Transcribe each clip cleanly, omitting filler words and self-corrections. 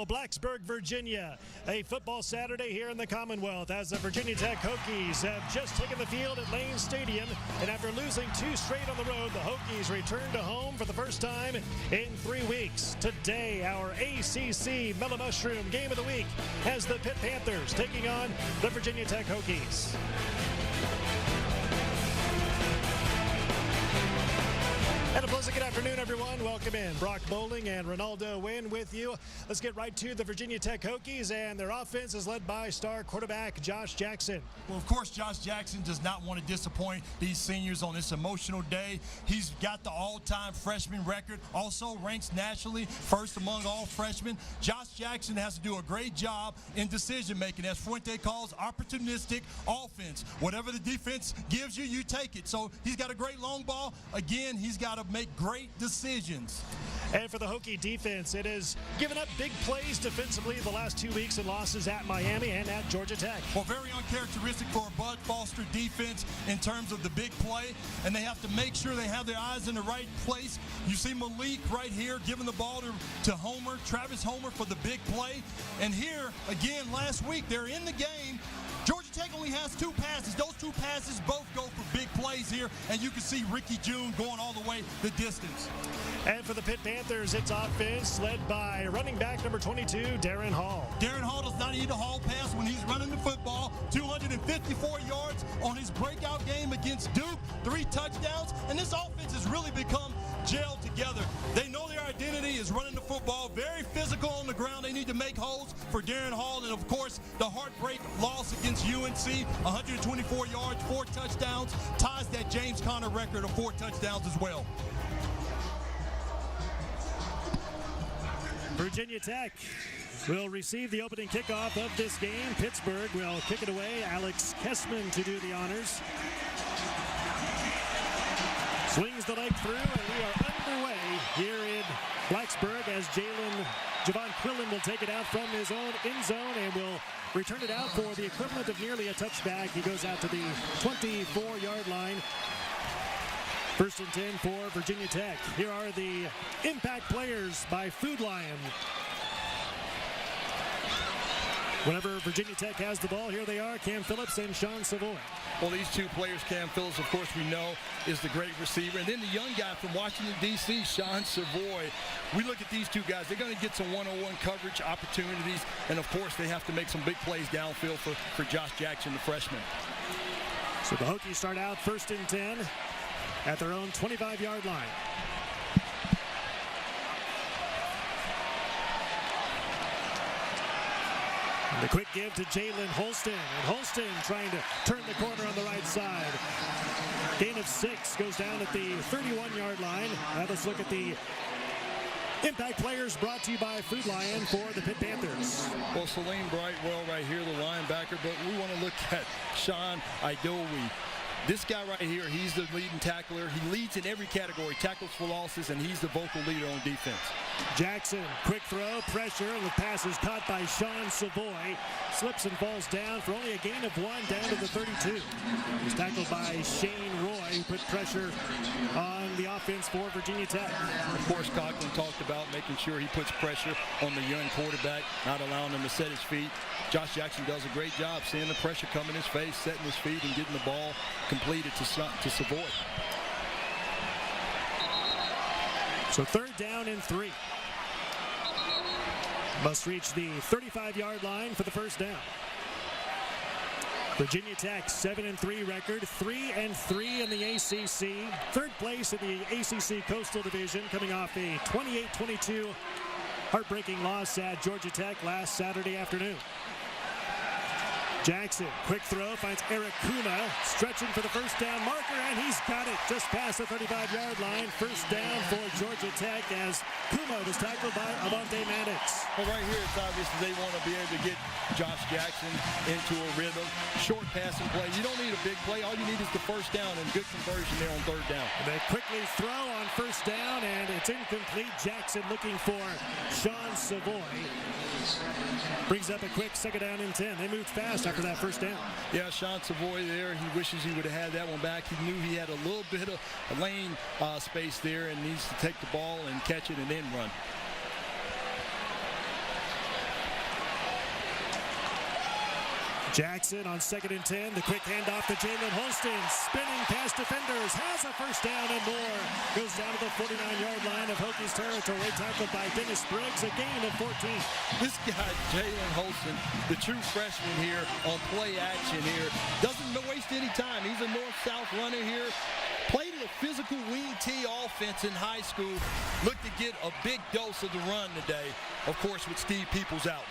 Well, Blacksburg, Virginia, a football Saturday here in the Commonwealth as the Virginia Tech Hokies have just taken the field at Lane Stadium, and after losing 2 straight on the road, the Hokies return to home for the first time in 3 weeks. Today, our ACC Mellow Mushroom Game of the Week has the Pitt Panthers taking on the Virginia Tech Hokies. And a pleasant good afternoon, everyone. Welcome in. Brock Bowling and Ronaldo Wynn with you. Let's get right to the Virginia Tech Hokies, and their offense is led by star quarterback Josh Jackson. Well, of course, Josh Jackson does not want to disappoint these seniors on this emotional day. He's got the all-time freshman record, also ranks nationally first among all freshmen. Josh Jackson has to do a great job in decision-making, as Fuente calls opportunistic offense. Whatever the defense gives you, you take it. So he's got a great long ball. Again, he's got to make great decisions. And for the Hokie defense, it has given up big plays defensively the last 2 weeks in losses at Miami and at Georgia Tech. Well, very uncharacteristic for a Bud Foster defense in terms of the big play, and they have to make sure they have their eyes in the right place. You see Malik right here giving the ball to Homer, Travis Homer, for the big play. And here, again, last week, they're in the game. Georgia Tech only has 2 passes. Those 2 passes both go for big plays here, and you can see Ricky June going all the way the distance. And for the Pitt Panthers, it's offense led by running back number 22, Darrin Hall. Darrin Hall does not need a Hall pass when he's running the football. 254 yards on his breakout game against Duke, 3 touchdowns, and this offense has really become gelled together. They know their identity is running the football, very physical on the ground. They need to make holes for Darrin Hall, and of course, the heartbreak loss against UNC, 124 yards, 4 touchdowns, ties that James Conner record of 4 touchdowns as well. Virginia Tech will receive the opening kickoff of this game. Pittsburgh will kick it away. Alex Kessman to do the honors. Swings the leg through, and we are underway here in Blacksburg as Javon Quillen will take it out from his own end zone and will return it out for the equivalent of nearly a touchback. He goes out to the 24-yard line. 1st and 10 for Virginia Tech. Here are the impact players by Food Lion. Whenever Virginia Tech has the ball, here they are, Cam Phillips and Sean Savoy. Well, these 2 players, Cam Phillips, of course, we know is the great receiver. And then the young guy from Washington, D.C., Sean Savoy. We look at these 2 guys. They're going to get some one-on-one coverage opportunities. And, of course, they have to make some big plays downfield for Josh Jackson, the freshman. So the Hokies start out 1st and 10 at their own 25-yard line. And the quick give to Jalen Holston. And Holston trying to turn the corner on the right side. Gain of 6 goes down at the 31-yard line. Now let's look at the impact players brought to you by Food Lion for the Pitt Panthers. Well, Salim Brightwell right here, the linebacker, but we want to look at Sean Idowi. This guy right here, he's the leading tackler. He leads in every category, tackles for losses, and he's the vocal leader on defense. Jackson, quick throw, pressure, and the pass is caught by Sean Savoy. Slips and falls down for only a gain of 1 down to the 32. He's tackled by Shane Roy, who put pressure on the offense for Virginia Tech. Of course, Coughlin talked about making sure he puts pressure on the young quarterback, not allowing him to set his feet. Josh Jackson does a great job seeing the pressure come in his face, setting his feet, and getting the ball completed to Savoy. So 3rd down and 3. Must reach the 35-yard line for the 1st down. Virginia Tech 7-3 record, 3-3 in the ACC. 3rd place in the ACC Coastal Division, coming off a 28-22 heartbreaking loss at Georgia Tech last Saturday afternoon. Jackson, quick throw, finds Eric Kuma, stretching for the 1st down marker, and he's got it just past the 35-yard line. 1st down for Georgia Tech as Kuma was tackled by Avante Maddox. Well, right here, it's obvious that they want to be able to get Josh Jackson into a rhythm. Short passing play. You don't need a big play. All you need is the 1st down and good conversion there on 3rd down. And they quickly throw on 1st down, and it's incomplete. Jackson looking for Sean Savoy. Brings up a quick 2nd down and 10. They moved fast after that 1st down. Yeah, Sean Savoy there. He wishes he would have had that one back. He knew he had a little bit of lane space there and needs to take the ball and catch it and then run. Jackson on 2nd and 10. The quick handoff to Jalen Holston. Spinning past defenders. Has a first down and more. Goes down to the 49-yard line of Hokies territory. Tackled by Dennis Briggs. A gain of 14. This guy, Jalen Holston, the true freshman here on play action here, doesn't waste any time. He's a north-south runner here. Played in a physical wing T offense in high school. Looked to get a big dose of the run today, of course, with Steve Peoples out.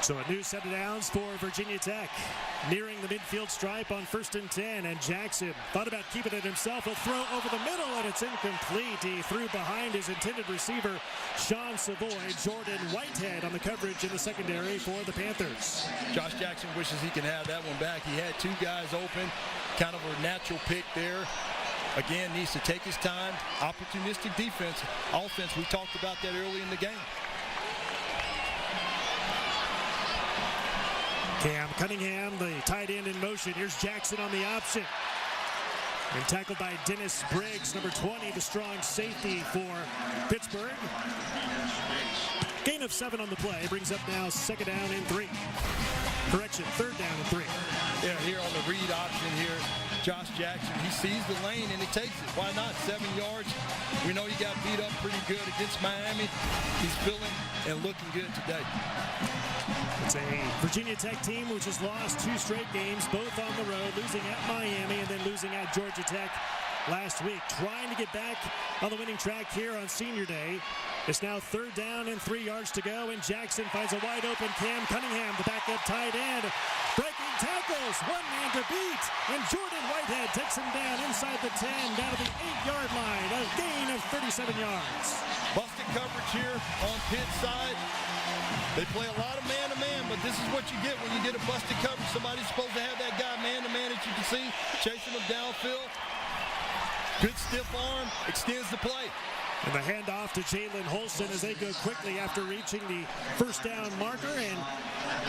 So a new set of downs for Virginia Tech. Nearing the midfield stripe on 1st and 10, and Jackson thought about keeping it himself. A throw over the middle, and it's incomplete. He threw behind his intended receiver, Sean Savoy. Jordan Whitehead on the coverage in the secondary for the Panthers. Josh Jackson wishes he can have that one back. He had two guys open, kind of a natural pick there. Again, needs to take his time. Opportunistic defense, offense. We talked about that early in the game. Cam Cunningham, the tight end in motion. Here's Jackson on the option. And tackled by Dennis Briggs, number 20, the strong safety for Pittsburgh. Gain of 7 on the play. Brings up now 2nd down and 3. Correction, 3rd down and 3. Yeah, here on the read option here, Josh Jackson, he sees the lane and he takes it. Why not? 7 yards. We know he got beat up pretty good against Miami. He's feeling and looking good today. It's a Virginia Tech team which has lost 2 straight games, both on the road, losing at Miami and then losing at Georgia Tech last week. Trying to get back on the winning track here on Senior Day. It's now 3rd down and 3 yards to go, and Jackson finds a wide open Cam Cunningham, the backup tight end. Breaking tackles, one man to beat, and Jordan Whitehead takes him down inside the 10, down to the 8-yard line, a gain of 37 yards. Busted coverage here on Pitt's side. They play a lot of man-to-man, but this is what you get when you get a busted coverage. Somebody's supposed to have that guy man-to-man, as you can see, chasing him downfield. Good stiff arm, extends the play. And the handoff to Jalen Holston as they go quickly after reaching the 1st down marker. And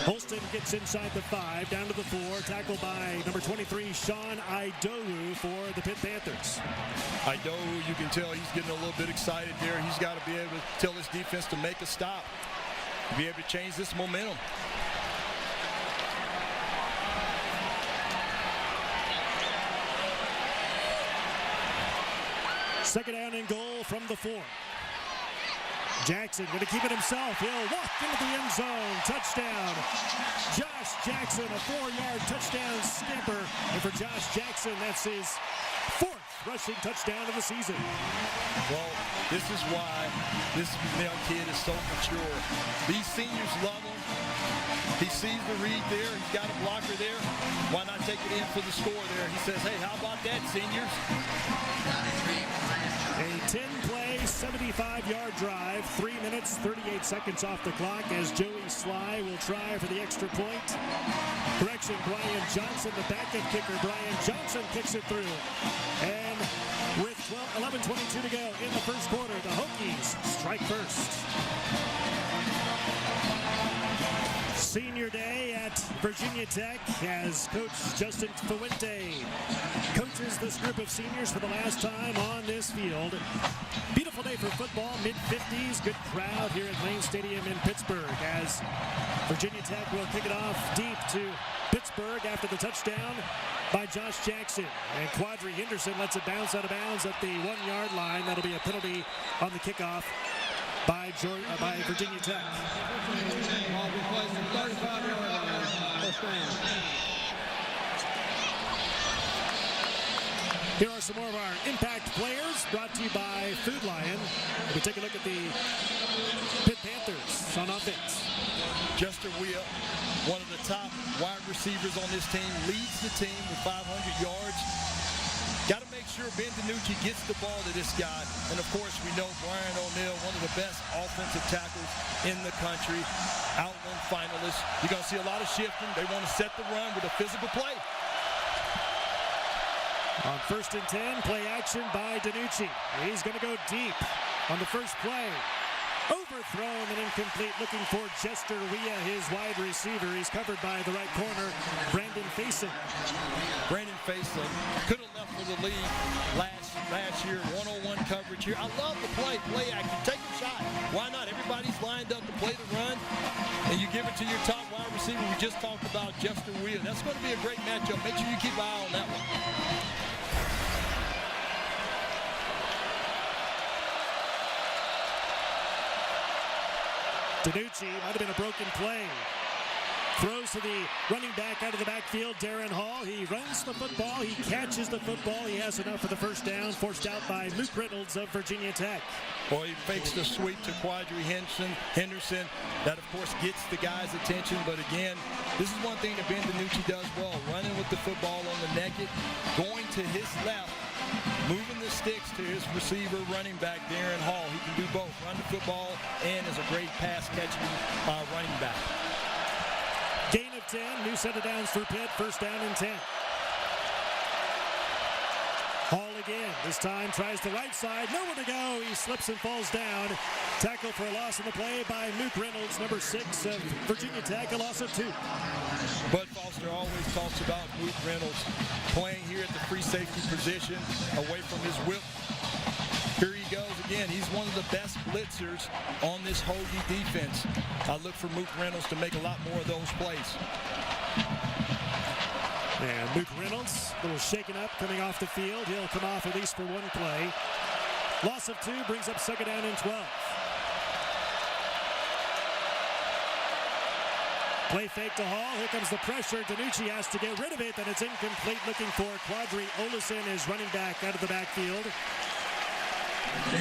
Holston gets inside the 5, down to the 4, tackled by number 23, Sean Idowu for the Pitt Panthers. Idowu, you can tell he's getting a little bit excited there. He's got to be able to tell his defense to make a stop, be able to change this momentum. Second down and goal from the 4. Jackson going to keep it himself. He'll walk into the end zone. Touchdown. Josh Jackson, a 4-yard touchdown scamper. And for Josh Jackson, that's his 4th rushing touchdown of the season. Well, this is why this young kid is so mature. These seniors love him. He sees the read there. He's got a blocker there. Why not take it in for the score there? He says, hey, how about that, seniors? A 10-play, 75-yard drive, 3 minutes, 38 seconds off the clock as Joey Sly will try for the extra point. Correction, Brian Johnson, the backup kicker. Brian Johnson kicks it through. And with 11:22 to go in the first quarter, the Hokies strike first. Senior day at Virginia Tech as Coach Justin Fuente coaches this group of seniors for the last time on this field. Beautiful day for football, mid-50s, good crowd here at Lane Stadium in Pittsburgh as Virginia Tech will kick it off deep to Pittsburgh after the touchdown by Josh Jackson. And Quadri Henderson lets it bounce out of bounds at the 1-yard line. That'll be a penalty on the kickoff by Virginia Tech. Here are some more of our impact players brought to you by Food Lion. We take a look at the Pitt Panthers on offense. Jester Wheel, one of the top wide receivers on this team, leads the team with 500 yards. Got to make sure Ben DiNucci gets the ball to this guy. And, of course, we know Brian O'Neill, one of the best offensive tackles in the country, Outland finalist. You're going to see a lot of shifting. They want to set the run with a physical play. On 1st and 10, play action by DiNucci. He's going to go deep on the first play. Overthrown and incomplete, looking for Jester Wea, his wide receiver. He's covered by the right corner, Brandon Faison. Brandon Faison could have left for the league last last year, one-on-one coverage here. I love the play action. Take a shot. Why not? Everybody's lined up to play the run, and you give it to your top wide receiver. We just talked about Justin Wheel. That's going to be a great matchup. Make sure you keep an eye on that one. Danucci might have been a broken play. Throws to the running back out of the backfield, Darrin Hall. He runs the football. He catches the football. He has enough for the first down, forced out by Luke Reynolds of Virginia Tech. Well, he fakes the sweep to Quadri Henderson. That, of course, gets the guy's attention. But, again, this is one thing that Ben Danucci does well, running with the football on the naked, going to his left, moving the sticks to his receiver, running back, Darrin Hall. He can do both, run the football and is a great pass-catching running back. Gain of 10, new set of downs for Pitt, first down and 10. Hall again, this time tries the right side, nowhere to go, he slips and falls down. Tackle for a loss in the play by Luke Reynolds, number 6 of Virginia Tech, a loss of 2. Bud Foster always talks about Luke Reynolds playing here at the free safety position, away from his whip. Here he goes again. He's one of the best blitzers on this Hokie defense. I look for Luke Reynolds to make a lot more of those plays. And Luke Reynolds, a little shaken up coming off the field. He'll come off at least for one play. Loss of 2 brings up second down and 12. Play fake to Hall. Here comes the pressure. Danucci has to get rid of it, and it's incomplete. Looking for Quadri Olison, his running back out of the backfield.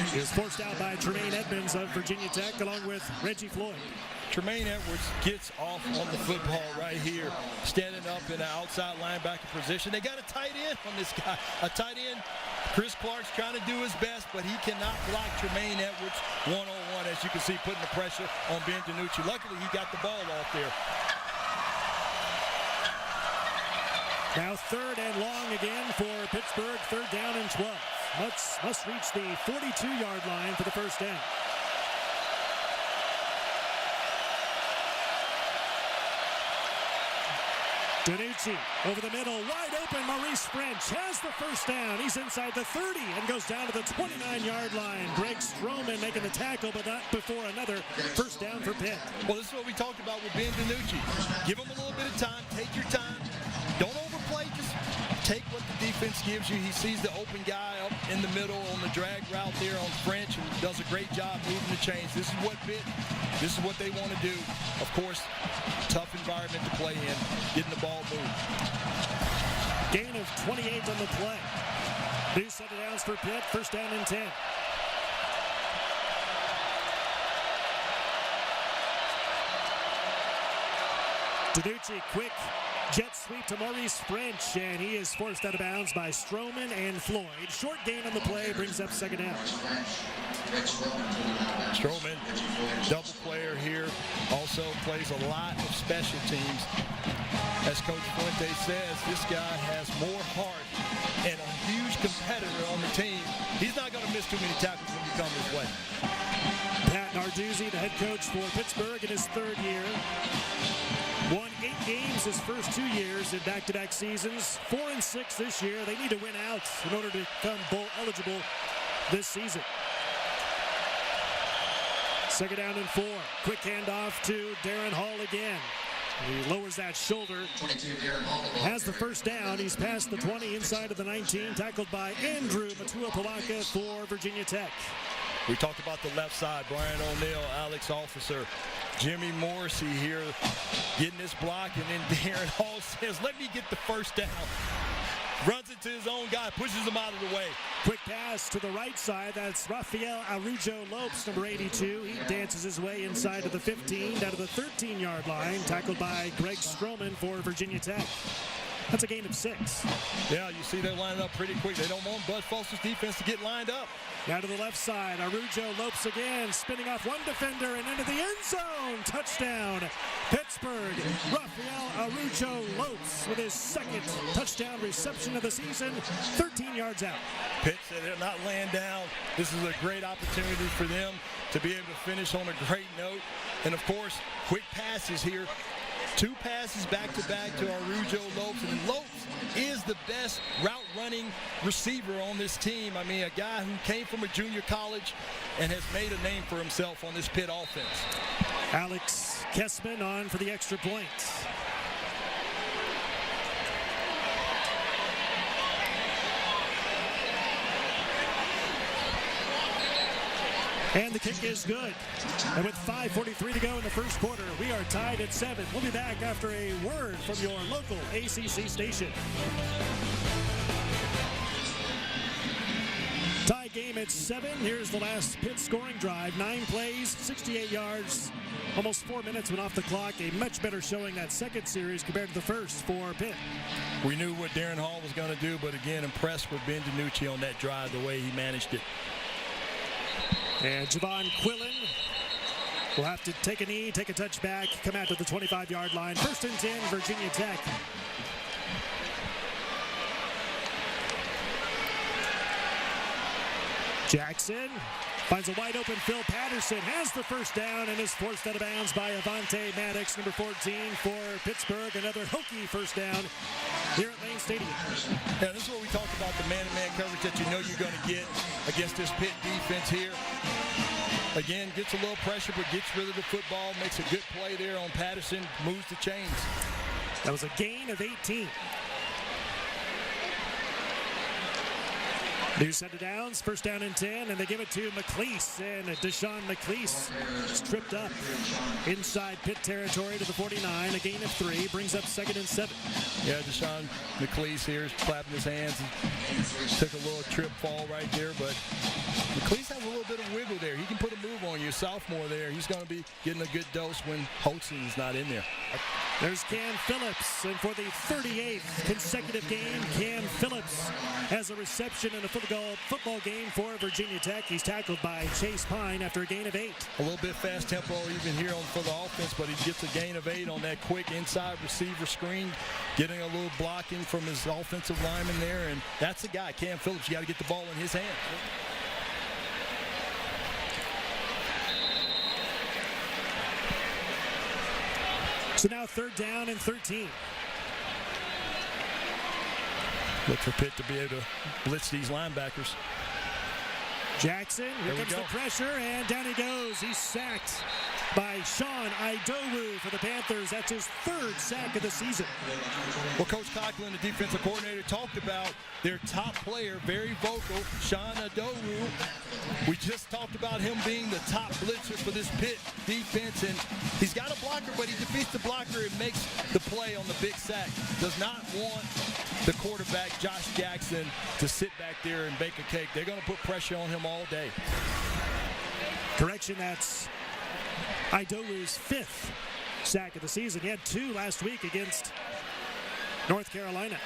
He was forced out by Tremaine Edmonds of Virginia Tech, along with Reggie Floyd. Tremaine Edwards gets off on the football right here, standing up in an outside linebacker position. They got a tight end on this guy. A tight end, Chris Clark's trying to do his best, but he cannot block Tremaine Edwards one-on-one, as you can see, putting the pressure on Ben Danucci. Luckily, he got the ball off there. Now third and long again for Pittsburgh, third down and 12. Must reach the 42-yard line for the first down. Danucci over the middle, wide open. Maurice French has the first down. He's inside the 30 and goes down to the 29-yard line. Greg Stroman making the tackle, but not before another first down for Pitt. Well, this is what we talked about with Ben Danucci. Give him a little bit of time. Take your time. Don't overplay. Just take what the defense gives you. He sees the open guy up in the middle on the drag route there on French and does a great job moving the chains. This is what they want to do. Of course, tough environment to play in, getting the ball moved. Gain of 28 on the play. New set of downs for Pitt, first down and 10. Danucci, quick jet sweep to Maurice French, and he is forced out of bounds by Stroman and Floyd. Short gain on the play brings up second down. Stroman, double player here, also plays a lot of special teams. As Coach Fuente says, this guy has more heart and a huge competitor on the team. He's not going to miss too many tackles when you come his way. Pat Narduzzi, the head coach for Pittsburgh in his third year. Won 8 games his first 2 years in back-to-back seasons. 4-6 this year. They need to win out in order to become bowl eligible this season. Second down and 4. Quick handoff to Darrin Hall again. He lowers that shoulder. Has the first down. He's past the 20, inside of the 19. Tackled by Andrew Matua-Palaka for Virginia Tech. We talked about the left side. Brian O'Neill, Alex Officer, Jimmy Morrissey here getting this block, and then Darrin Hall says, let me get the first down. Runs it to his own guy, pushes him out of the way. Quick pass to the right side. That's Rafael Araujo-Lopes, number 82. He dances his way inside of the 15, down to the 13-yard line. Tackled by Greg Stroman for Virginia Tech. That's a gain of 6. Yeah, you see they're lining up pretty quick. They don't want Bud Foster's defense to get lined up. Now to the left side, Araujo-Lopes again, spinning off one defender and into the end zone. Touchdown, Pittsburgh. Rafael Araujo-Lopes with his second touchdown reception of the season, 13 yards out. Pitt said they're not laying down. This is a great opportunity for them to be able to finish on a great note. And, of course, quick passes here. 2 passes back-to-back to Arujo Lopes, and Lopes is the best route-running receiver on this team. I mean, a guy who came from a junior college and has made a name for himself on this Pitt offense. Alex Kessman on for the extra point. And the kick is good. And with 5:43 to go in the first quarter, we are tied at 7. We'll be back after a word from your local ACC station. Tie game at 7. Here's the last Pitt scoring drive. 9 plays, 68 yards, almost 4 minutes went off the clock. A much better showing that second series compared to the first for Pitt. We knew what Darrin Hall was going to do, but again, impressed with Ben DiNucci on that drive, the way he managed it. And Javon Quillen will have to take a knee, take a touchback, come out to the 25-yard line. 1st and 10, Virginia Tech. Jackson finds a wide open Phil Patterson, has the first down, and is forced out of bounds by Avante Maddox, number 14 for Pittsburgh. Another Hokie first down here at Lane Stadium. Yeah, this is what we talked about, the man-to-man coverage that you know you're going to get against this Pitt defense here. Again, gets a little pressure, but gets rid of the football, makes a good play there on Patterson, moves the chains. That was a gain of 18. New set of downs, 1st down and 10, and they give it to McLeese, and Deshaun McLeese stripped up inside Pitt territory to the 49, a gain of 3, brings up 2nd and 7. Yeah, Deshaun McLeese here is clapping his hands, and took a little trip fall right there, but McLeese has a little bit of wiggle there. He can put a move on you, sophomore there. He's going to be getting a good dose when Holtzman's not in there. There's Cam Phillips, and for the 38th consecutive game, Cam Phillips has a reception in a football game for Virginia Tech. He's tackled by Chase Pine after a gain of 8. A little bit fast tempo even here for the offense, but he gets a gain of 8 on that quick inside receiver screen, getting a little blocking from his offensive lineman there, and that's the guy, Cam Phillips. You got to get the ball in his hand. So now 3rd down and 13. Look for Pitt to be able to blitz these linebackers. Jackson, here comes the pressure, and down he goes. He's sacked by Sean Idowu for the Panthers. That's his 3rd sack of the season. Well, Coach Coughlin, the defensive coordinator, talked about their top player, very vocal, Sean Idowu. We just talked about him being the top blitzer for this Pitt defense, and he's got a blocker, but he defeats the blocker and makes the play on the big sack. Does not want the quarterback, Josh Jackson, to sit back there and bake a cake. They're going to put pressure on him all day. Correction, that's Idowu's 5th sack of the season. He had 2 last week against North Carolina.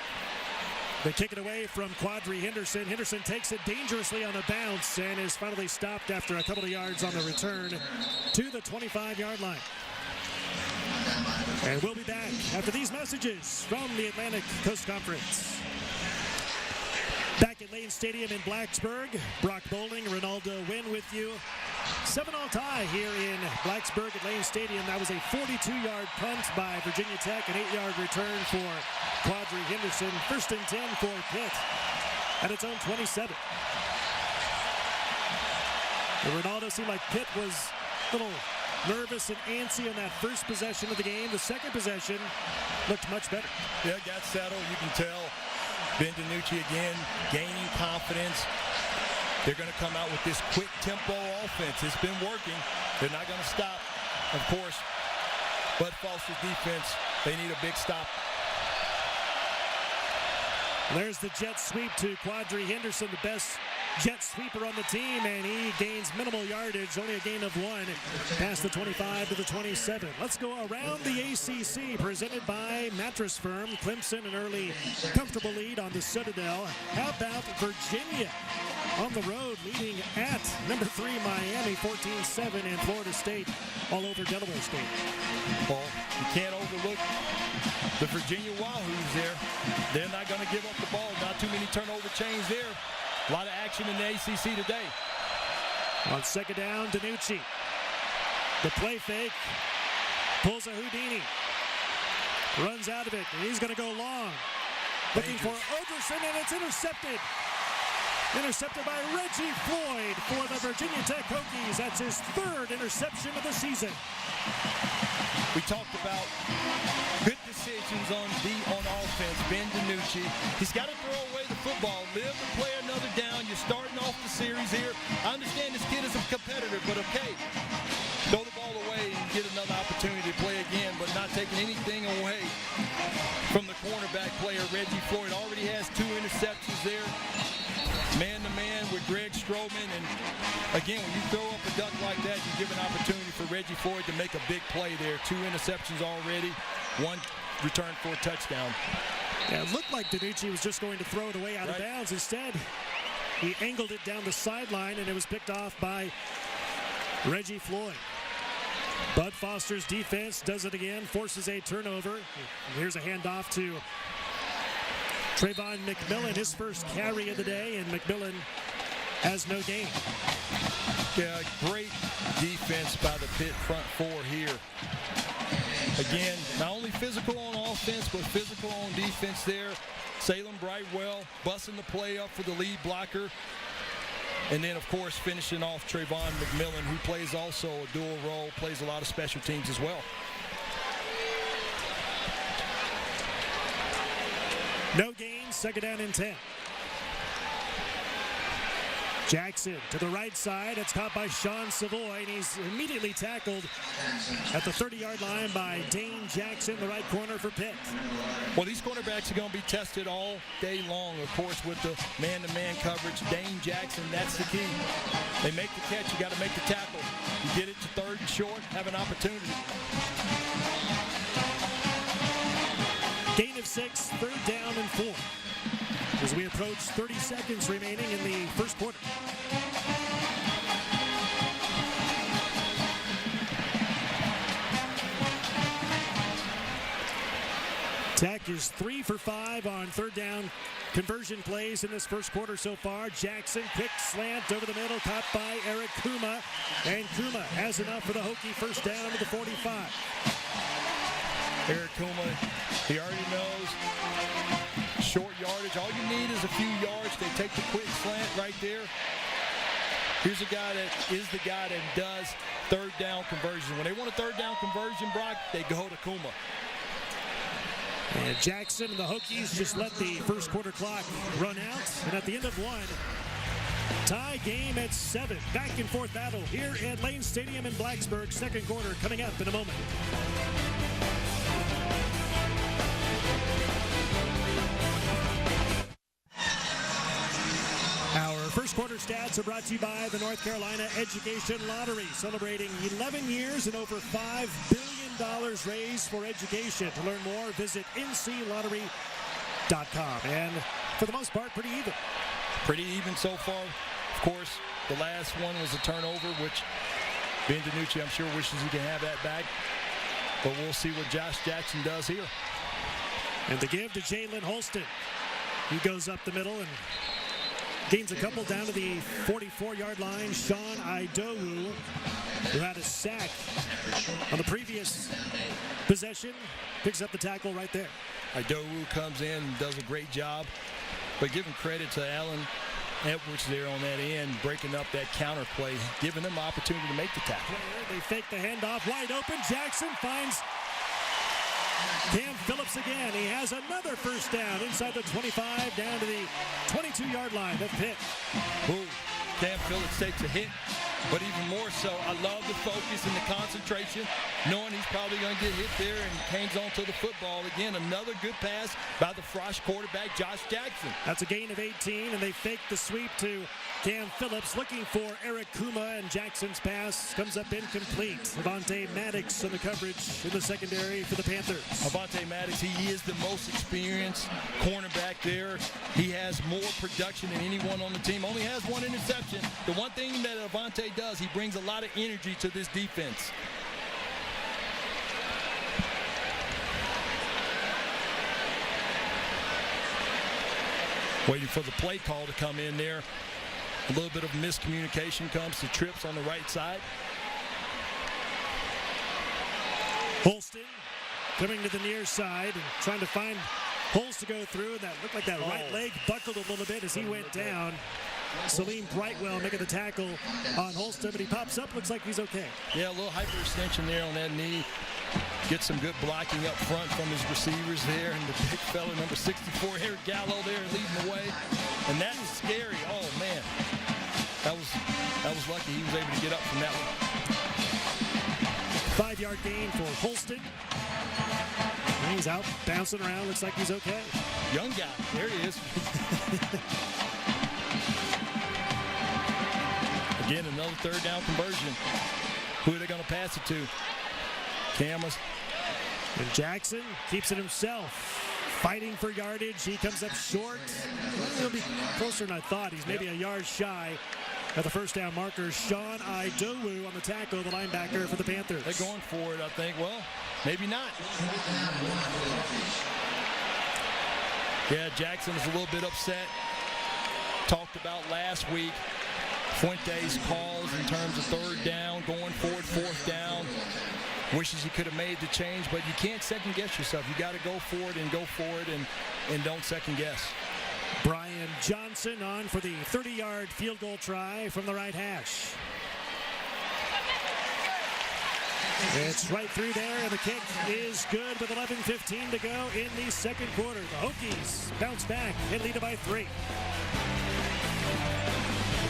They kick it away from Quadri Henderson. Henderson takes it dangerously on a bounce and is finally stopped after a couple of yards on the return to the 25-yard line. And we'll be back after these messages from the Atlantic Coast Conference. Back at Lane Stadium in Blacksburg, Brock Bowling, Ronaldo Wynn with you. 7-all tie here in Blacksburg at Lane Stadium. That was a 42-yard punt by Virginia Tech, an 8-yard return for Quadri Henderson. 1st and 10 for Pitt at its own 27. And Ronaldo seemed like Pitt was a little nervous and antsy on that first possession of the game. The second possession looked much better. Yeah, got settled. You can tell Ben DiNucci again gaining confidence. They're going to come out with this quick tempo offense. It's been working. They're not going to stop. Of course, Bud Foster's defense, they need a big stop. There's the jet sweep to Quadri Henderson, the best jet sweeper on the team, and he gains minimal yardage, only a gain of 1, past the 25 to the 27. Let's go around the ACC, presented by Mattress Firm. Clemson, an early comfortable lead on the Citadel. How about Virginia on the road, leading at number 3 Miami, 14-7, and Florida State all over Delaware State. Well, you can't overlook the Virginia Wahoos there. They're not going to give up the ball. Not too many turnover chains there. A lot of action in the ACC today. On 2nd down, DiNucci. The play fake. Pulls a Houdini. runs out of it, and he's going to go long. Looking for Overson, and it's intercepted. Intercepted by Reggie Floyd for the Virginia Tech Hokies. That's his third interception of the season. We talked about good decisions on offense. Ben DiNucci, he's got to throw away the football, live to play another down. You're starting off the series here. I understand this kid is a competitor, but okay. Throw the ball away and get another opportunity to play again, but not taking anything away from the cornerback player. Reggie Floyd already has 2 interceptions there. Man-to-man with Greg Stroman, and again, when you throw up a duck like that, you give an opportunity for Reggie Floyd to make a big play there. 2 interceptions already, 1 return for a touchdown. Yeah, it looked like DiNucci was just going to throw it away out of bounds. Instead, he angled it down the sideline, and it was picked off by Reggie Floyd. Bud Foster's defense does it again, forces a turnover. And here's a handoff to Trayvon McMillan, his first carry of the day, and McMillan has no gain. Yeah, great defense by the Pitt front 4 here. Again, not only physical on offense, but physical on defense there. Salem Brightwell busting the play up for the lead blocker. And then, of course, finishing off Trayvon McMillan, who plays also a dual role, plays a lot of special teams as well. No gain, second down and 10. Jackson to the right side. It's caught by Sean Savoy, and he's immediately tackled at the 30-yard line by Dane Jackson, the right corner for Pitt. Well, these cornerbacks are going to be tested all day long, of course, with the man-to-man coverage. Dane Jackson, that's the key. They make the catch, you got to make the tackle. You get it to 3rd and short, have an opportunity. Gain of 6, 3rd down and 4. As we approach 30 seconds remaining in the first quarter. Tech is 3 for 5 on 3rd down conversion plays in this first quarter so far. Jackson picked slant over the middle, caught by Eric Kuma. And Kuma has enough for the Hokie first down to the 45. Eric Kuma, he already knows short yardage. All you need is a few yards. They take the quick slant right there. Here's a guy that is the guy that does 3rd down conversion. When they want a 3rd down conversion, Brock, they go to Kuma. And Jackson and the Hokies just let the first quarter clock run out. And at the end of 1, tie game at 7. Back and forth battle here at Lane Stadium in Blacksburg. Second quarter coming up in a moment. First quarter stats are brought to you by the North Carolina Education Lottery, celebrating 11 years and over $5 billion raised for education. To learn more, visit nclottery.com. And for the most part, pretty even. Pretty even so far. Of course, the last one was a turnover, which Ben DiNucci, I'm sure, wishes he can have that back. But we'll see what Josh Jackson does here. And the give to Jalen Holston. He goes up the middle and gains a couple down to the 44-yard line. Sean Idowu, who had a sack on the previous possession, picks up the tackle right there. Idowu comes in and does a great job. But giving credit to Allen Edwards there on that end, breaking up that counter play, giving them opportunity to make the tackle. They fake the handoff, wide open. Jackson finds Cam Phillips again. He has another first down inside the 25 down to the 22-yard line of Pitt. Ooh, Cam Phillips takes a hit, but even more so, I love the focus and the concentration, knowing he's probably going to get hit there and hangs on to the football. Again, another good pass by the Frosh quarterback, Josh Jackson. That's a gain of 18, and they fake the sweep to Cam Phillips, looking for Eric Kuma, and Jackson's pass comes up incomplete. Avonte Maddox on the coverage in the secondary for the Panthers. Avonte Maddox, he is the most experienced cornerback there. He has more production than anyone on the team. Only has 1 interception. The one thing that Avonte does, he brings a lot of energy to this defense. Waiting for the play call to come in there. A little bit of miscommunication comes to trips on the right side. Holston coming to the near side and trying to find holes to go through. That looked like that right leg buckled a little bit as he went down. Salim Brightwell making the tackle on Holston, but he pops up, looks like he's okay. Yeah, a little hyperextension there on that knee. Gets some good blocking up front from his receivers there, and the big fella, number 64, Eric Gallo there leading the way. And that is scary. Oh, man. That was lucky he was able to get up from that one. 5-yard gain for Holston. And he's out, bouncing around, looks like he's okay. Young guy, there he is. Again, another third down conversion. Who are they going to pass it to? Camas. And Jackson keeps it himself. Fighting for yardage. He comes up short. He'll be closer than I thought. He's maybe a yard shy at the first down marker. Sean Idowu on the tackle, the linebacker for the Panthers. They're going for it, I think. Well, maybe not. Yeah, Jackson is a little bit upset. Talked about last week. Fuentes calls in terms of third down, going forward, fourth down. Wishes he could have made the change, but you can't second guess yourself. You got to go for it and don't second guess. Brian Johnson on for the 30-yard field goal try from the right hash. It's right through there, and the kick is good with 11:15 to go in the second quarter. The Hokies bounce back and lead it by 3.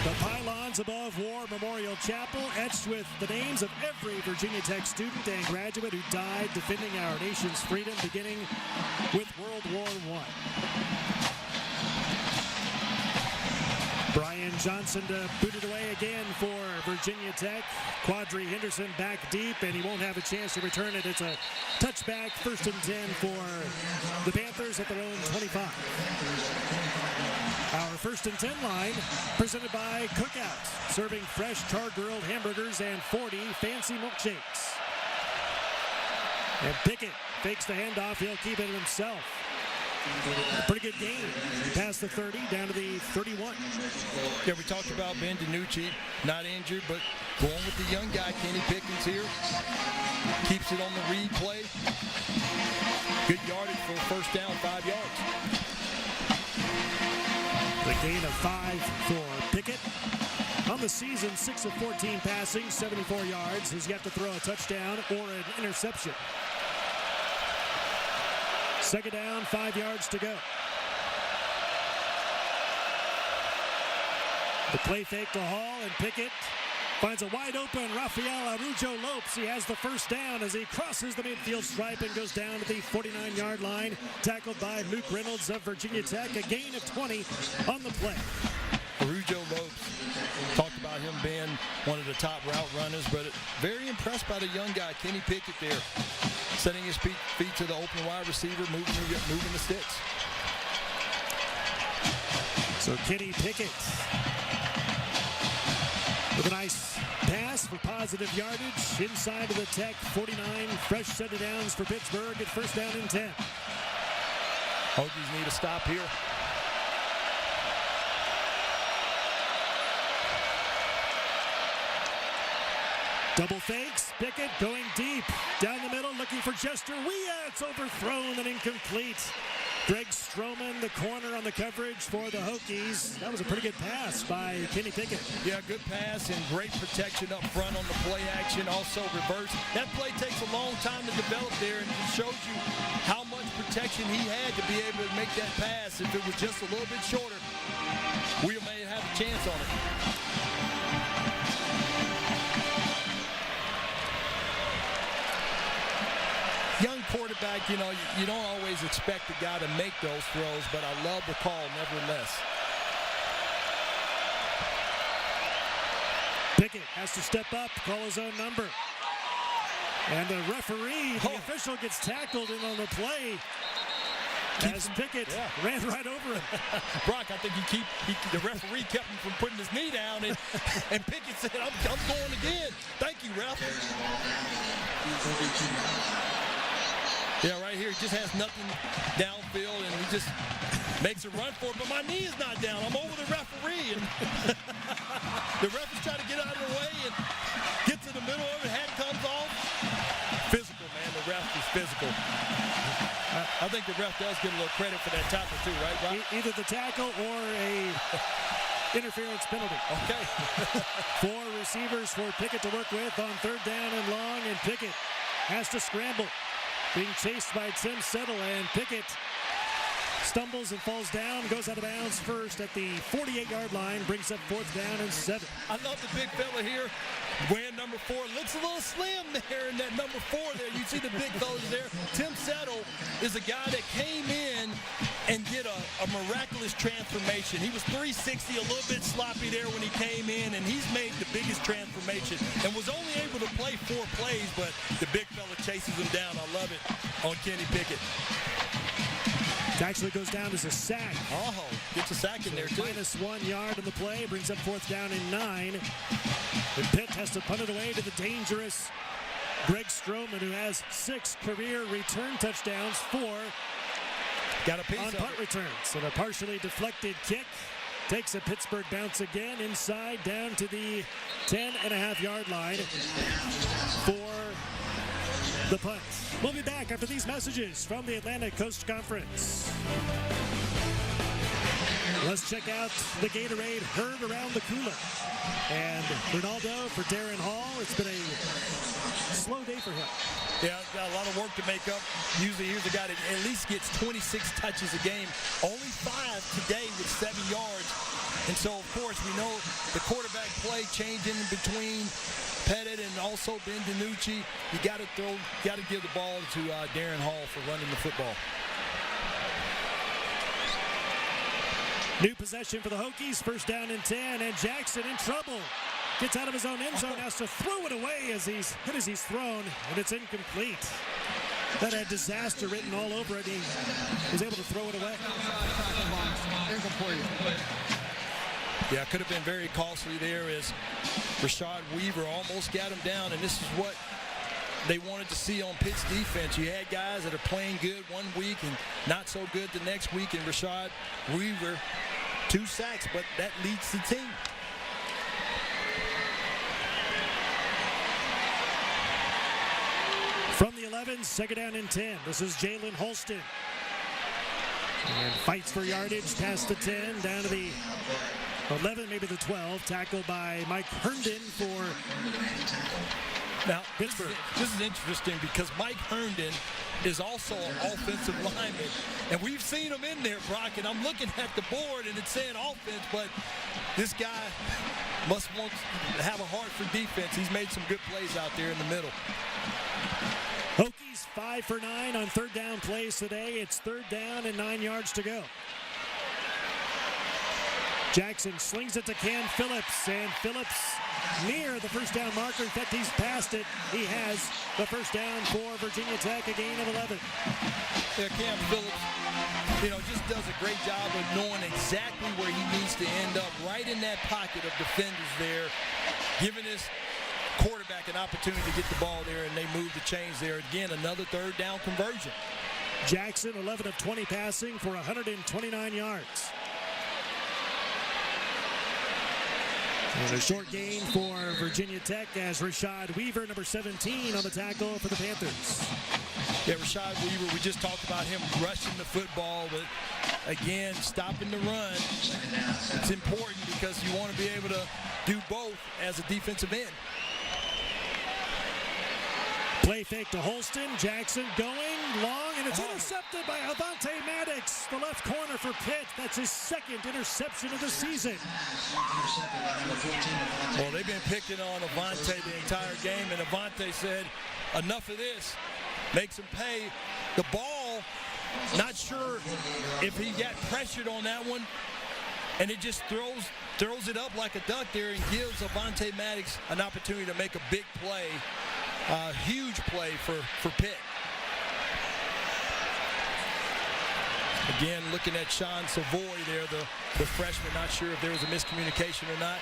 The pylons above War Memorial Chapel etched with the names of every Virginia Tech student and graduate who died defending our nation's freedom, beginning with World War I. Brian Johnson to boot it away again for Virginia Tech. Quadri Henderson back deep, and he won't have a chance to return it. It's a touchback, 1st and 10 for the Panthers at their own 25. Our 1st and 10 line presented by Cookout, serving fresh char-grilled hamburgers and 40 fancy milkshakes. And Pickett fakes the handoff. He'll keep it himself. Pretty good game. Past the 30, down to the 31. Yeah, we talked about Ben DiNucci, not injured, but going with the young guy, Kenny Pickens here. Keeps it on the read play. Good yardage for first down, 5 yards. The gain of 5 for Pickett. On the season, 6 of 14 passing, 74 yards. He's got to throw a touchdown or an interception. Second down, 5 yards to go. The play fake to Hall, and Pickett finds a wide open Rafael Araujo Lopes. He has the first down as he crosses the midfield stripe and goes down to the 49-yard line. Tackled by Luke Reynolds of Virginia Tech. A gain of 20 on the play. Araujo Lopes, talked about him being one of the top route runners, but very impressed by the young guy, Kenny Pickett there. Setting his feet to the open wide receiver, moving the sticks. So Kenny Pickett with a nice pass for positive yardage inside of the Tech 49. Fresh set of downs for Pittsburgh at 1st down and 10. Hokies need a stop here. Double fakes. Pickett going deep down the middle, looking for Chester Weah. It's overthrown and incomplete. Greg Stroman, the corner on the coverage for the Hokies. That was a pretty good pass by Kenny Pickett. Yeah, good pass and great protection up front on the play action. Also reverse. That play takes a long time to develop there, and it shows you how much protection he had to be able to make that pass. If it was just a little bit shorter, we may have a chance on it. Young quarterback, you know, you don't always expect the guy to make those throws, but I love the call nevertheless. Pickett has to step up, call his own number. And the referee, the official, gets tackled in on the play as Pickett ran right over him. Brock, I think the referee kept him from putting his knee down, and Pickett said, I'm going again. Thank you, ref. Yeah, right here, he just has nothing downfield, and he just makes a run for it. But my knee is not down. I'm over the referee. And the ref is trying to get out of the way and get to the middle of it. Hat comes off. Physical, man. The ref is physical. I think the ref does get a little credit for that tackle too, right, Rob? Either the tackle or a interference penalty. Okay. 4 receivers for Pickett to work with on 3rd down and long, and Pickett has to scramble. Being chased by Tim Settle, and Pickett stumbles and falls down, goes out of bounds first at the 48-yard line, brings up 4th down and 7. I love the big fella here wearing number 4. Looks a little slim there in that number 4 there. You see the big fellas there. Tim Settle is a guy that came in and did a miraculous transformation. He was 360, a little bit sloppy there when he came in, and he's made the biggest transformation and was only able to play 4 plays, but the big fella chases him down. I love it on Kenny Pickett. It actually goes down as a sack. Oh, gets a sack in there too. -1 yard on the play, brings up 4th down and 9. And Pitt has to punt it away to the dangerous Greg Stroman, who has 6 career return touchdowns, 4 got a piece on punt returns. And a partially deflected kick takes a Pittsburgh bounce again inside down to the 10.5-yard line for the punt. We'll be back after these messages from the Atlantic Coast Conference. Let's check out the Gatorade heard around the cooler. And Ronaldo for Darrin Hall. It's been a slow day for him. Yeah, got a lot of work to make up. Usually here's a guy that at least gets 26 touches a game. Only 5 today with 7 yards. And so, of course, we know the quarterback play changing in between Pettit and also Ben DiNucci. You got to give the ball to Darrin Hall for running the football. New possession for the Hokies, 1st down and 10, and Jackson in trouble. Gets out of his own end zone, has to throw it away as he's thrown, and it's incomplete. That had disaster written all over it. He was able to throw it away. Yeah, could have been very costly there as Rashad Weaver almost got him down, and this is what they wanted to see on Pitt's defense. You had guys that are playing good one week and not so good the next week, and Rashad Weaver, 2 sacks, but that leads the team. From the 11, 2nd down and 10. This is Jalen Holston. And fights for yardage past the 10, down to the 11, maybe the 12. Tackled by Mike Herndon for Now, Pittsburgh. This is interesting because Mike Herndon is also an offensive lineman. And we've seen him in there, Brock, and I'm looking at the board and it's saying offense, but this guy must want to have a heart for defense. He's made some good plays out there in the middle. Hokies 5 for 9 on 3rd down plays today. It's 3rd down and 9 yards to go. Jackson slings it to Cam Phillips, and Phillips near the 1st down marker. In fact, he's past it. He has the 1st down for Virginia Tech, a gain of 11. Yeah, Cam Phillips, just does a great job of knowing exactly where he needs to end up, right in that pocket of defenders there, giving his quarterback an opportunity to get the ball there, and they move the chains there. Again, another 3rd down conversion. Jackson, 11 of 20 passing for 129 yards. And a short gain for Virginia Tech as Rashad Weaver, number 17, on the tackle for the Panthers. Yeah, Rashad Weaver, we just talked about him rushing the football, but again, stopping the run. It's important because you want to be able to do both as a defensive end. Play fake to Holston. Jackson going long, and it's intercepted by Avonte Maddox, the left corner for Pitt. That's his 2nd interception of the season. Well, they've been picking on Avonte the entire game, and Avonte said, enough of this. Makes him pay. The ball, not sure if he got pressured on that one, and it just throws it up like a duck there and gives Avonte Maddox an opportunity to make a big play. A huge play for Pitt. Again, looking at Sean Savoy there, the freshman. Not sure if there was a miscommunication or not.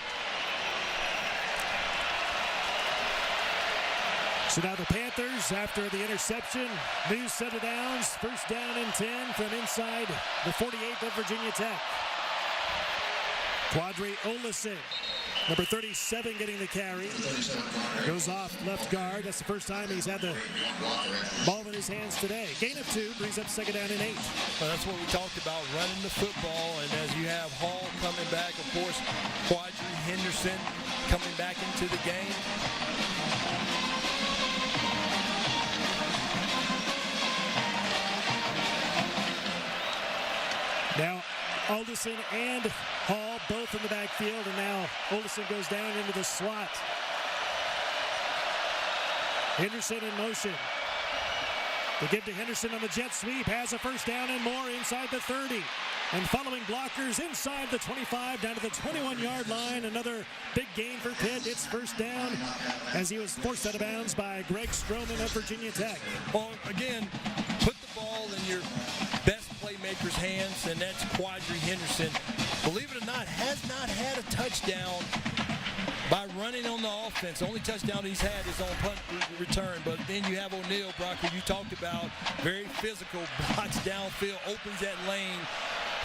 So now the Panthers, after the interception, new set of downs. 1st down and 10 from inside the 48th of Virginia Tech. Quadri Olison Number 37 getting the carry. Goes off left guard. That's the first time he's had the ball in his hands today. Gain of 2 brings up second down and 8. Well, that's what we talked about, running the football. And as you have Hall coming back, of course, Quadri Henderson coming back into the game. Now, Alderson and Hall both in the backfield, and now Alderson goes down into the slot. Henderson in motion. They give to Henderson on the jet sweep, has a first down and more inside the 30. And following blockers inside the 25 down to the 21-yard line. Another big gain for Pitt. It's first down as he was forced out of bounds by Greg Stroman of Virginia Tech. Well, again, put the ball in your best playmaker's hands, and that's Quadri Henderson. Believe it or not, has not had a touchdown by running on the offense. The only touchdown he's had is on punt return. But then you have O'Neal, Brock, who you talked about, very physical, blocks downfield, opens that lane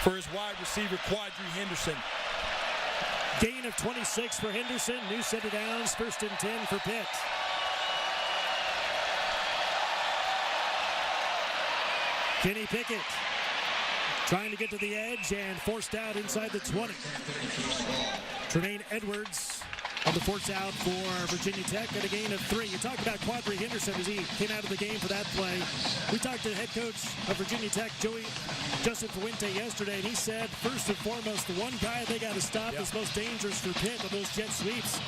for his wide receiver, Quadri Henderson. Gain of 26 for Henderson. New set of downs, first and 10 for Pitt. Kenny Pickett trying to get to the edge and forced out inside the 20. Tremaine Edwards on the force out for Virginia Tech at a gain of 3. You talked about Quadri Henderson as he came out of the game for that play. We talked to head coach of Virginia Tech, Justin Fuente, yesterday, and he said, first and foremost, the one guy they got to stop that's most dangerous for Pitt on those jet sweeps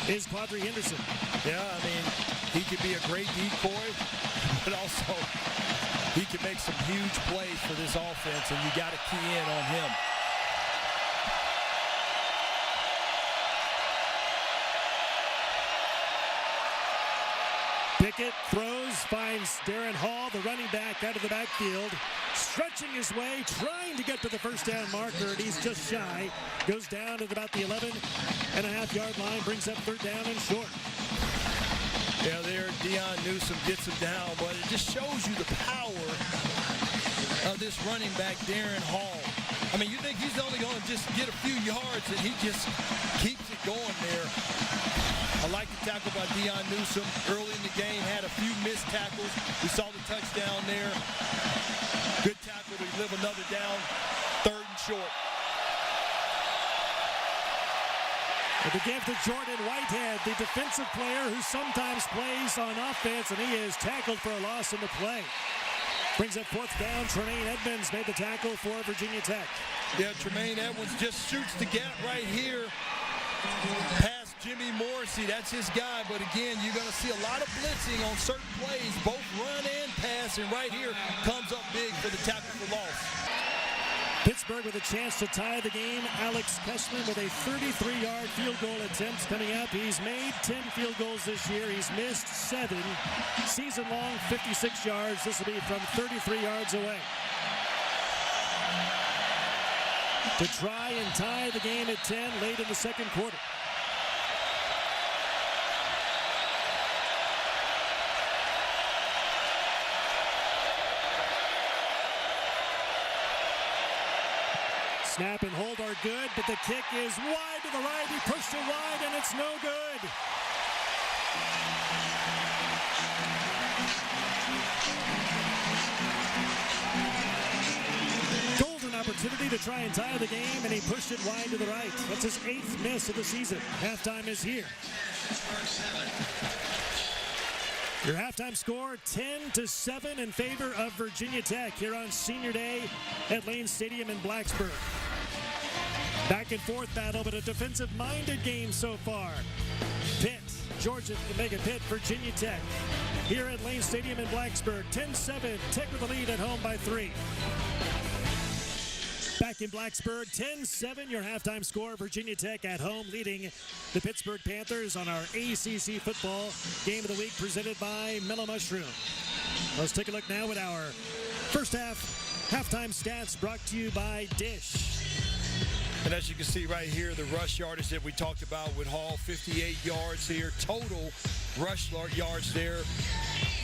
is Quadri Henderson. Yeah, I mean, he could be a great decoy, but also he can make some huge plays for this offense, and you got to key in on him. Pickett throws, finds Darrin Hall, the running back, out of the backfield, stretching his way, trying to get to the first down marker, and he's just shy. Goes down at about the 11.5-yard line, brings up third down and short. Yeah, there, Deion Newsome gets him down, but it just shows you the power of this running back, Darrin Hall. I mean, you think he's only going to just get a few yards, and he just keeps it going there. I like the tackle by Deion Newsome early in the game, had a few missed tackles. We saw the touchdown there. Good tackle to live another down, third and short. With the gift to Jordan Whitehead, the defensive player who sometimes plays on offense, and he is tackled for a loss in the play. Brings up fourth down. Tremaine Edmonds made the tackle for Virginia Tech. Yeah, Tremaine Edmonds just shoots the gap right here. Past Jimmy Morrissey, that's his guy. But again, you're going to see a lot of blitzing on certain plays, both run and pass. And right here comes up big for the tackle for loss. Pittsburgh with a chance to tie the game. Alex Kessler with a 33-yard field goal attempt coming up. He's made 10 field goals this year. He's missed 7. Season-long, 56 yards. This will be from 33 yards away. To try and tie the game at 10 late in the second quarter. Snap and hold are good, but the kick is wide to the right. He pushed it wide, and it's no good. Golden opportunity to try and tie the game, and he pushed it wide to the right. That's his 8th miss of the season. Halftime is here. Your halftime score, 10-7 in favor of Virginia Tech here on Senior Day at Lane Stadium in Blacksburg. Back and forth battle, but a defensive-minded game so far. Pitt, Georgia, Mega Pitt, Virginia Tech. Here at Lane Stadium in Blacksburg, 10-7, Tech with the lead at home by 3. Back in Blacksburg, 10-7, your halftime score. Virginia Tech at home leading the Pittsburgh Panthers on our ACC football game of the week presented by Mellow Mushroom. Let's take a look now at our first half halftime stats brought to you by Dish. And as you can see right here, the rush yardage that we talked about with Hall, 58 yards here. Total rush yards there.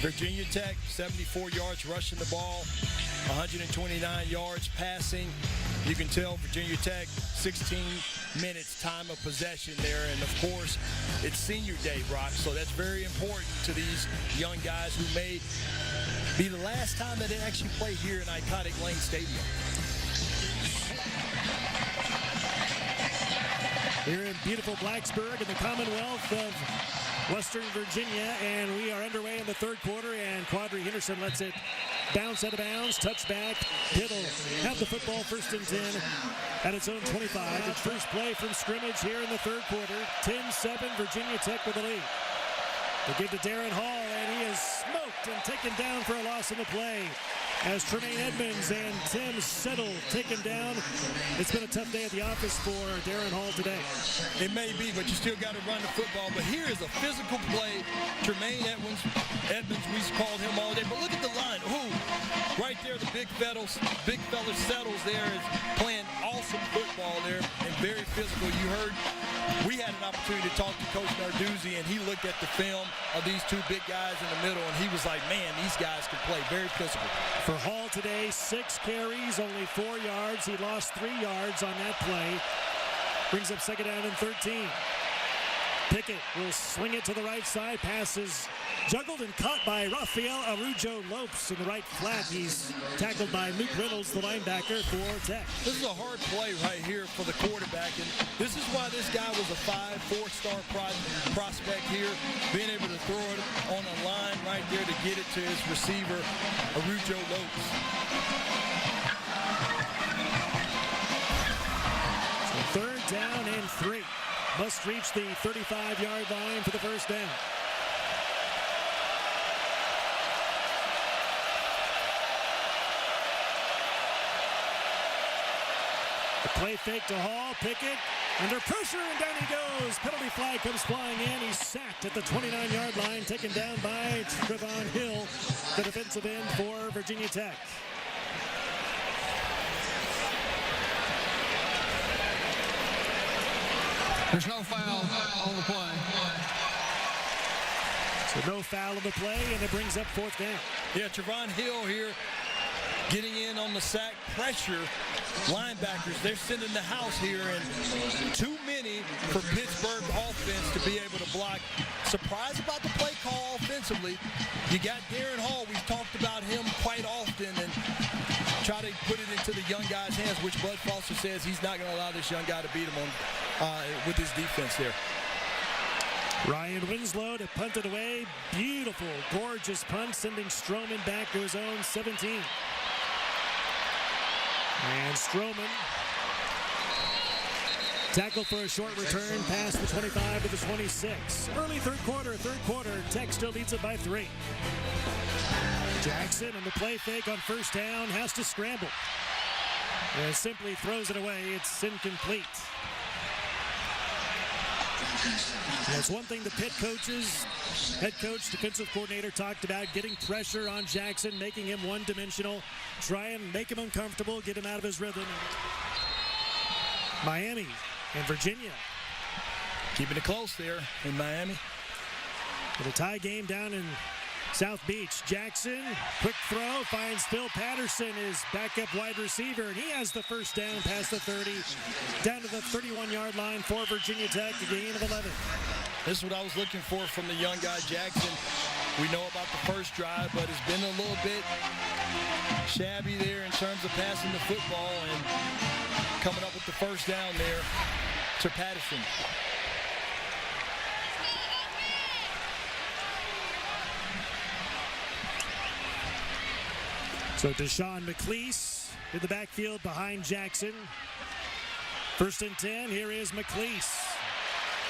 Virginia Tech, 74 yards rushing the ball, 129 yards passing. You can tell Virginia Tech, 16 minutes time of possession there, and of course, it's senior day, Brock, so that's very important to these young guys who may be the last time that they actually play here in iconic Lane Stadium. Here in beautiful Blacksburg in the Commonwealth of Western Virginia, and we are underway in the third quarter, and Quadri Henderson lets it bounce out of bounds, touchback. Pitt will have the football, 1st and 10 at its own 25. Its first play from scrimmage here in the third quarter. 10-7, Virginia Tech with the lead. They give to Darrin Hall, and he is smoked and taken down for a loss in the play, as Tremaine Edmonds and Tim Settle taken down. It's been a tough day at the office for Darrin Hall today. It may be, but you still got to run the football. But here is a physical play. Tremaine Edmonds, we called him all day. But look at the line. Ooh, right there, the big fella Settles there is playing awesome football there and very physical. You heard we had an opportunity to talk to Coach Narduzzi, and he looked at the film of these two big guys in the middle, and he was like, man, these guys can play. Very physical. For Hall today, 6 carries, only 4 yards. He lost 3 yards on that play. Brings up 2nd down and 13. Pickett will swing it to the right side. Passes juggled and caught by Rafael Arujo Lopes in the right flat. He's tackled by Luke Reynolds, the linebacker for Tech. This is a hard play right here for the quarterback, and this is why this guy was a 4-star prospect here, being able to throw it on a line right there to get it to his receiver, Arujo Lopes. So 3rd down and 3. Must reach the 35-yard line for the first down. The play fake to Hall. Pickett under pressure, and down he goes. Penalty flag comes flying in. He's sacked at the 29-yard line, taken down by Trevon Hill, the defensive end for Virginia Tech. There's no foul on the play. So no foul on the play, and it brings up 4th down. Yeah, Trevon Hill here getting in on the sack pressure. Linebackers, they're sending the house here, and too many for Pittsburgh offense to be able to block. Surprised about the play call offensively. You got Darrin Hall. We've talked about him quite often, and try to put it into the young guy's hands, which Bud Foster says he's not going to allow this young guy to beat him on with his defense there. Ryan Winslow to punt it away. Beautiful, gorgeous punt, sending Stroman back to his own 17. And Stroman tackle for a short return past the 25 to the 26. Early third quarter, Tech still leads it by 3. Jackson on the play fake on 1st down has to scramble. And simply throws it away. It's incomplete. That's one thing the Pitt coaches, head coach, defensive coordinator talked about, getting pressure on Jackson, making him one-dimensional, try and make him uncomfortable, get him out of his rhythm. Miami and Virginia keeping it close there in Miami. With a tie game down in South Beach. Jackson, quick throw, finds Phil Patterson, his backup wide receiver, and he has the 1st down past the 30, down to the 31-yard line for Virginia Tech, a gain of 11. This is what I was looking for from the young guy, Jackson. We know about the first drive, but it's been a little bit shabby there in terms of passing the football, and coming up with the 1st down there to Patterson. So Deshaun McLeese in the backfield behind Jackson. 1st and 10, here is McLeese.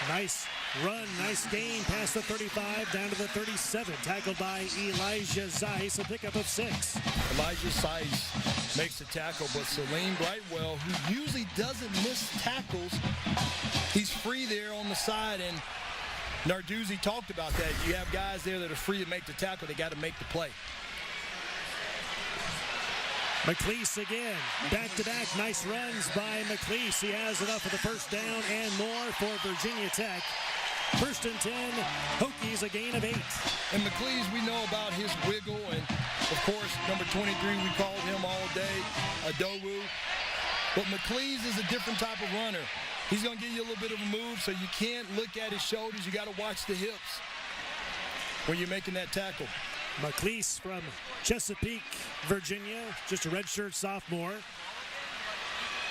Nice run, nice gain past the 35, down to the 37. Tackled by Elijah Zeiss, a pickup of 6. Elijah Zeiss makes the tackle, but Salim Brightwell, who usually doesn't miss tackles, he's free there on the side, and Narduzzi talked about that. You have guys there that are free to make the tackle, they got to make the play. McLeese again, back-to-back nice runs by McLeese. He has enough of the 1st down and more for Virginia Tech. 1st and 10, Hokies, a gain of 8. And McLeese, we know about his wiggle, and of course, number 23, we called him all day, Adowu. But McLeese is a different type of runner. He's going to give you a little bit of a move, so you can't look at his shoulders. You got to watch the hips when you're making that tackle. McLeese from Chesapeake, Virginia, just a redshirt sophomore.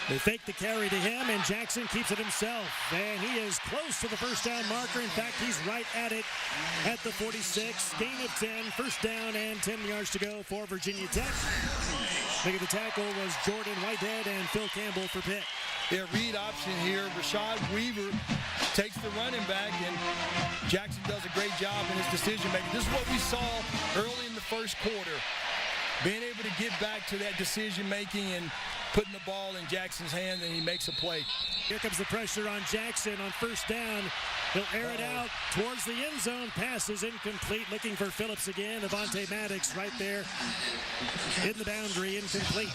They fake the carry to him, and Jackson keeps it himself. And he is close to the first down marker. In fact, he's right at it at the 46. Gain of 10, first down and 10 yards to go for Virginia Tech. Making the tackle was Jordan Whitehead and Phil Campbell for Pitt. Yeah, read option here. Rashad Weaver takes the running back, and Jackson does a great job in his decision making. This is what we saw early in the first quarter. Being able to get back to that decision making and putting the ball in Jackson's hand, and he makes a play. Here comes the pressure on Jackson on first down. He'll air it out towards the end zone. Pass is incomplete. Looking for Phillips again. Avonte Maddox right there in the boundary, incomplete.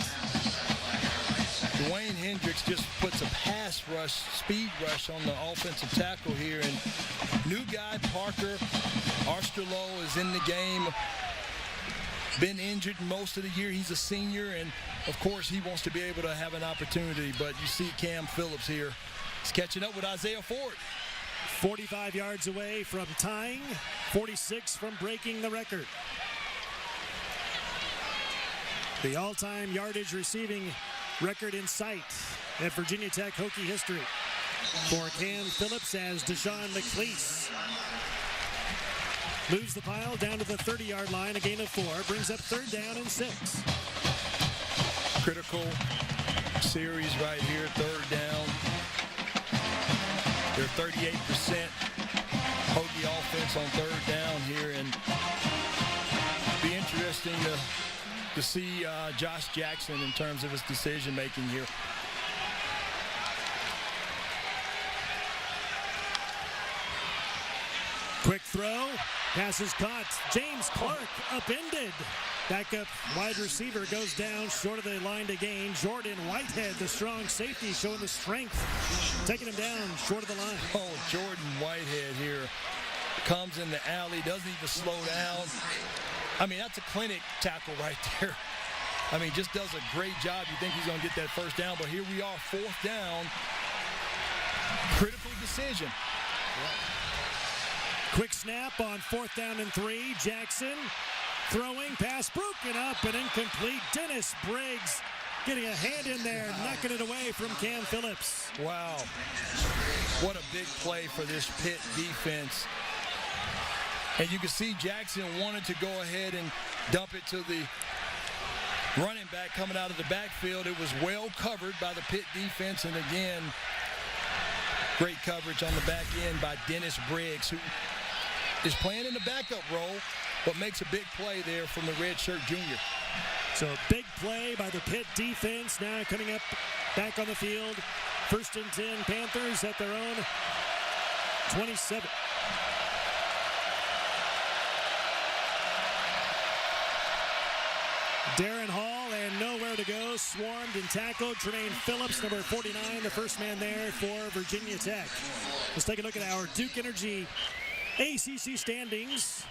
Dwayne Hendricks just puts a pass rush, speed rush on the offensive tackle here. And new guy, Parker Osterloh, is in the game. Been injured most of the year. He's a senior, and of course he wants to be able to have an opportunity. But you see Cam Phillips here. He's catching up with Isaiah Ford. 45 yards away from tying, 46 from breaking the record. The all-time yardage receiving record in sight at Virginia Tech Hokie history for Cam Phillips as Deshaun McLeese moves the pile down to the 30-yard line, a gain of 4, brings up third down and 6. Critical series right here, third down. They're 38% Hokie offense on third down here, and be interesting to see Josh Jackson in terms of his decision making here. Quick throw, pass is caught. James Clark upended. Backup wide receiver goes down short of the line to gain. Jordan Whitehead, the strong safety, showing the strength, taking him down short of the line. Oh, Jordan Whitehead here comes in the alley, doesn't even slow down. I mean, that's a clinic tackle right there. I mean, just does a great job. You think he's going to get that first down, but here we are, fourth down. Critical decision. Quick snap on fourth down and 3. Jackson throwing, pass broken up and incomplete. Dennis Briggs getting a hand in there, knocking it away from Cam Phillips. Wow. What a big play for this Pitt defense. And you can see Jackson wanted to go ahead and dump it to the running back coming out of the backfield. It was well covered by the Pitt defense, and again, great coverage on the back end by Dennis Briggs, who is playing in the backup role, but makes a big play there from the redshirt junior. So big play by the Pitt defense, now coming up back on the field. First and 10, Panthers at their own 27. Darrin Hall and nowhere to go, swarmed and tackled. Tremaine Phillips, number 49, the first man there for Virginia Tech. Let's take a look at our Duke Energy ACC standings.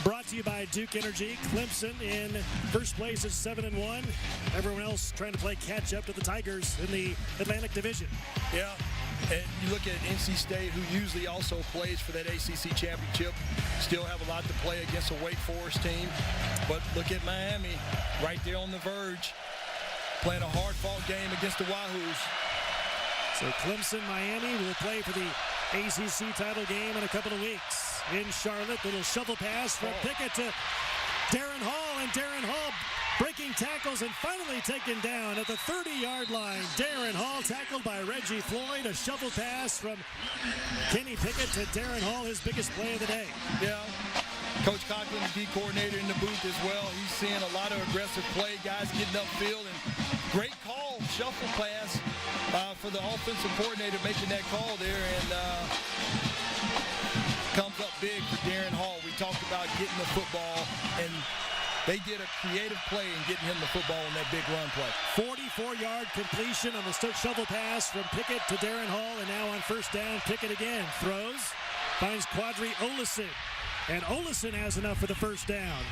Brought to you by Duke Energy. Clemson in first place at 7-1. Everyone else trying to play catch up to the Tigers in the Atlantic Division. Yeah, and you look at NC State, who usually also plays for that ACC Championship. Still have a lot to play against a Wake Forest team. But look at Miami, right there on the verge, playing a hard-fought game against the Wahoos. So Clemson, Miami will play for the ACC title game in a couple of weeks. In Charlotte, little shovel pass from Pickett to Darrin Hall, and Darrin Hall breaking tackles and finally taken down at the 30-yard line. Darrin Hall tackled by Reggie Floyd. A shovel pass from Kenny Pickett to Darrin Hall, his biggest play of the day. Yeah. Coach Cochran, the D coordinator in the booth as well. He's seeing a lot of aggressive play, guys getting upfield, and great call, shuffle pass for the offensive coordinator making that call there, and comes up big for Darrin Hall. We talked about getting the football, and they did a creative play in getting him the football in that big run play. 44-yard completion on the shovel pass from Pickett to Darrin Hall, and now on first down, Pickett again throws, finds Quadri Olison, and Olison has enough for the first down.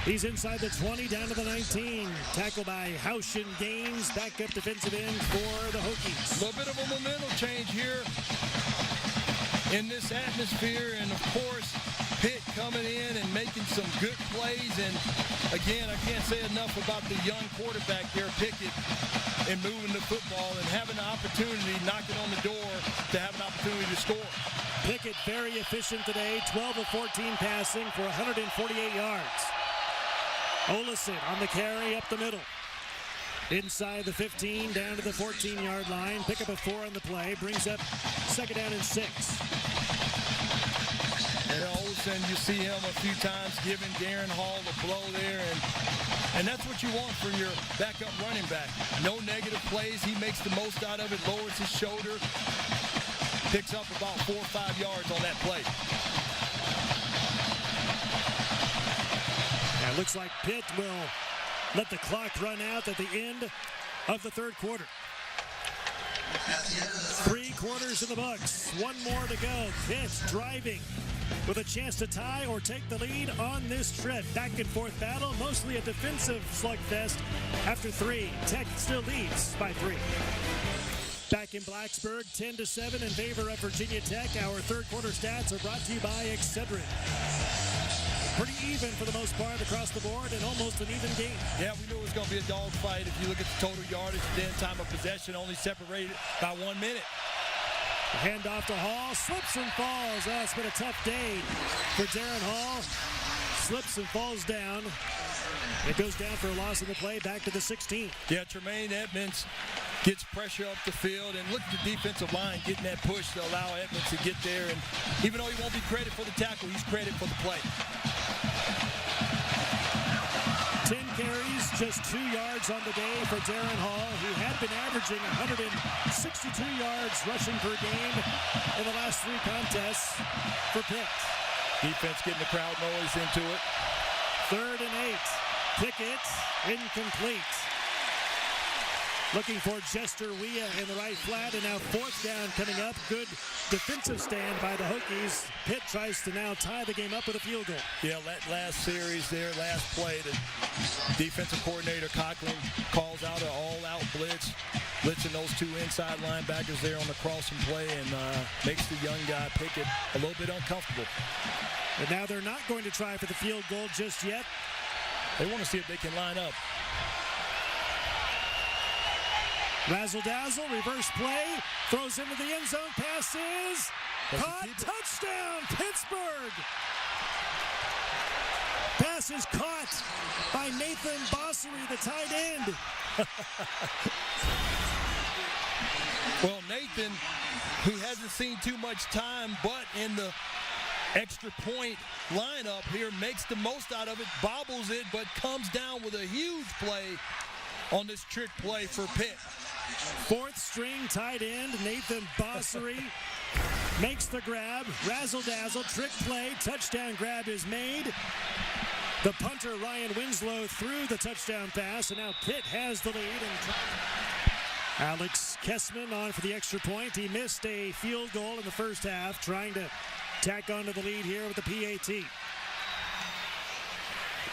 He's inside the 20, down to the 19. Tackled by Haushin Gaines, backup defensive end for the Hokies. A little bit of a momentum change here in this atmosphere, and of course, Pitt coming in and making some good plays. And again, I can't say enough about the young quarterback there, Pickett, and moving the football and having the opportunity, knocking on the door to have an opportunity to score. Pickett very efficient today, 12 of 14 passing for 148 yards. Olesen on the carry up the middle. Inside the 15, down to the 14-yard line. Pick up a 4 on the play, brings up second down and 6. And Olsen, you see him a few times giving Darrin Hall the blow there, and that's what you want for your backup running back. No negative plays. He makes the most out of it, lowers his shoulder, picks up about 4 or 5 yards on that play. And it looks like Pitt will let the clock run out at the end of the third quarter. 3 quarters in the books. 1 more to go. Pitt driving with a chance to tie or take the lead on this trip. Back and forth battle, mostly a defensive slugfest. After 3, Tech still leads by 3. Back in Blacksburg, 10-7 in favor of Virginia Tech. Our third quarter stats are brought to you by Excedrin. Pretty even for the most part across the board, and almost an even game. Yeah, we knew it was going to be a dogfight. If you look at the total yardage, then time of possession only separated by 1 minute. Handoff to Hall, slips and falls. Oh, it's been a tough day for Darrin Hall. Slips and falls down. It goes down for a loss in the play, back to the 16. Yeah, Tremaine Edmonds gets pressure up the field, and look at the defensive line getting that push to allow Edmonds to get there. And even though he won't be credited for the tackle, he's credited for the play. 10 carries, just 2 yards on the day for Darrin Hall, who had been averaging 162 yards rushing per game in the last 3 contests for Pitt. Defense getting the crowd noise into it. 3rd and 8. Pickett incomplete. Looking for Jester Wea in the right flat, and now 4th down coming up. Good defensive stand by the Hokies. Pitt tries to now tie the game up with a field goal. Yeah, that last series there, last play, the defensive coordinator Cochran calls out an all-out blitz, blitzing those 2 inside linebackers there on the crossing play, and makes the young guy Pickett a little bit uncomfortable. And now they're not going to try for the field goal just yet. They want to see if they can line up. Razzle-dazzle, reverse play, throws into the end zone, passes, caught, touchdown, Pittsburgh! Pass is caught by Nathan Bossery, the tight end. Well, Nathan, who hasn't seen too much time, but in the extra point lineup here, makes the most out of it, bobbles it, but comes down with a huge play on this trick play for Pitt. 4th string tight end Nathan Bossery makes the grab. Razzle-dazzle, trick play, touchdown grab is made. The punter Ryan Winslow threw the touchdown pass, and now Pitt has the lead. And Alex Kessman on for the extra point. He missed a field goal in the first half, trying to tack onto the lead here with the PAT.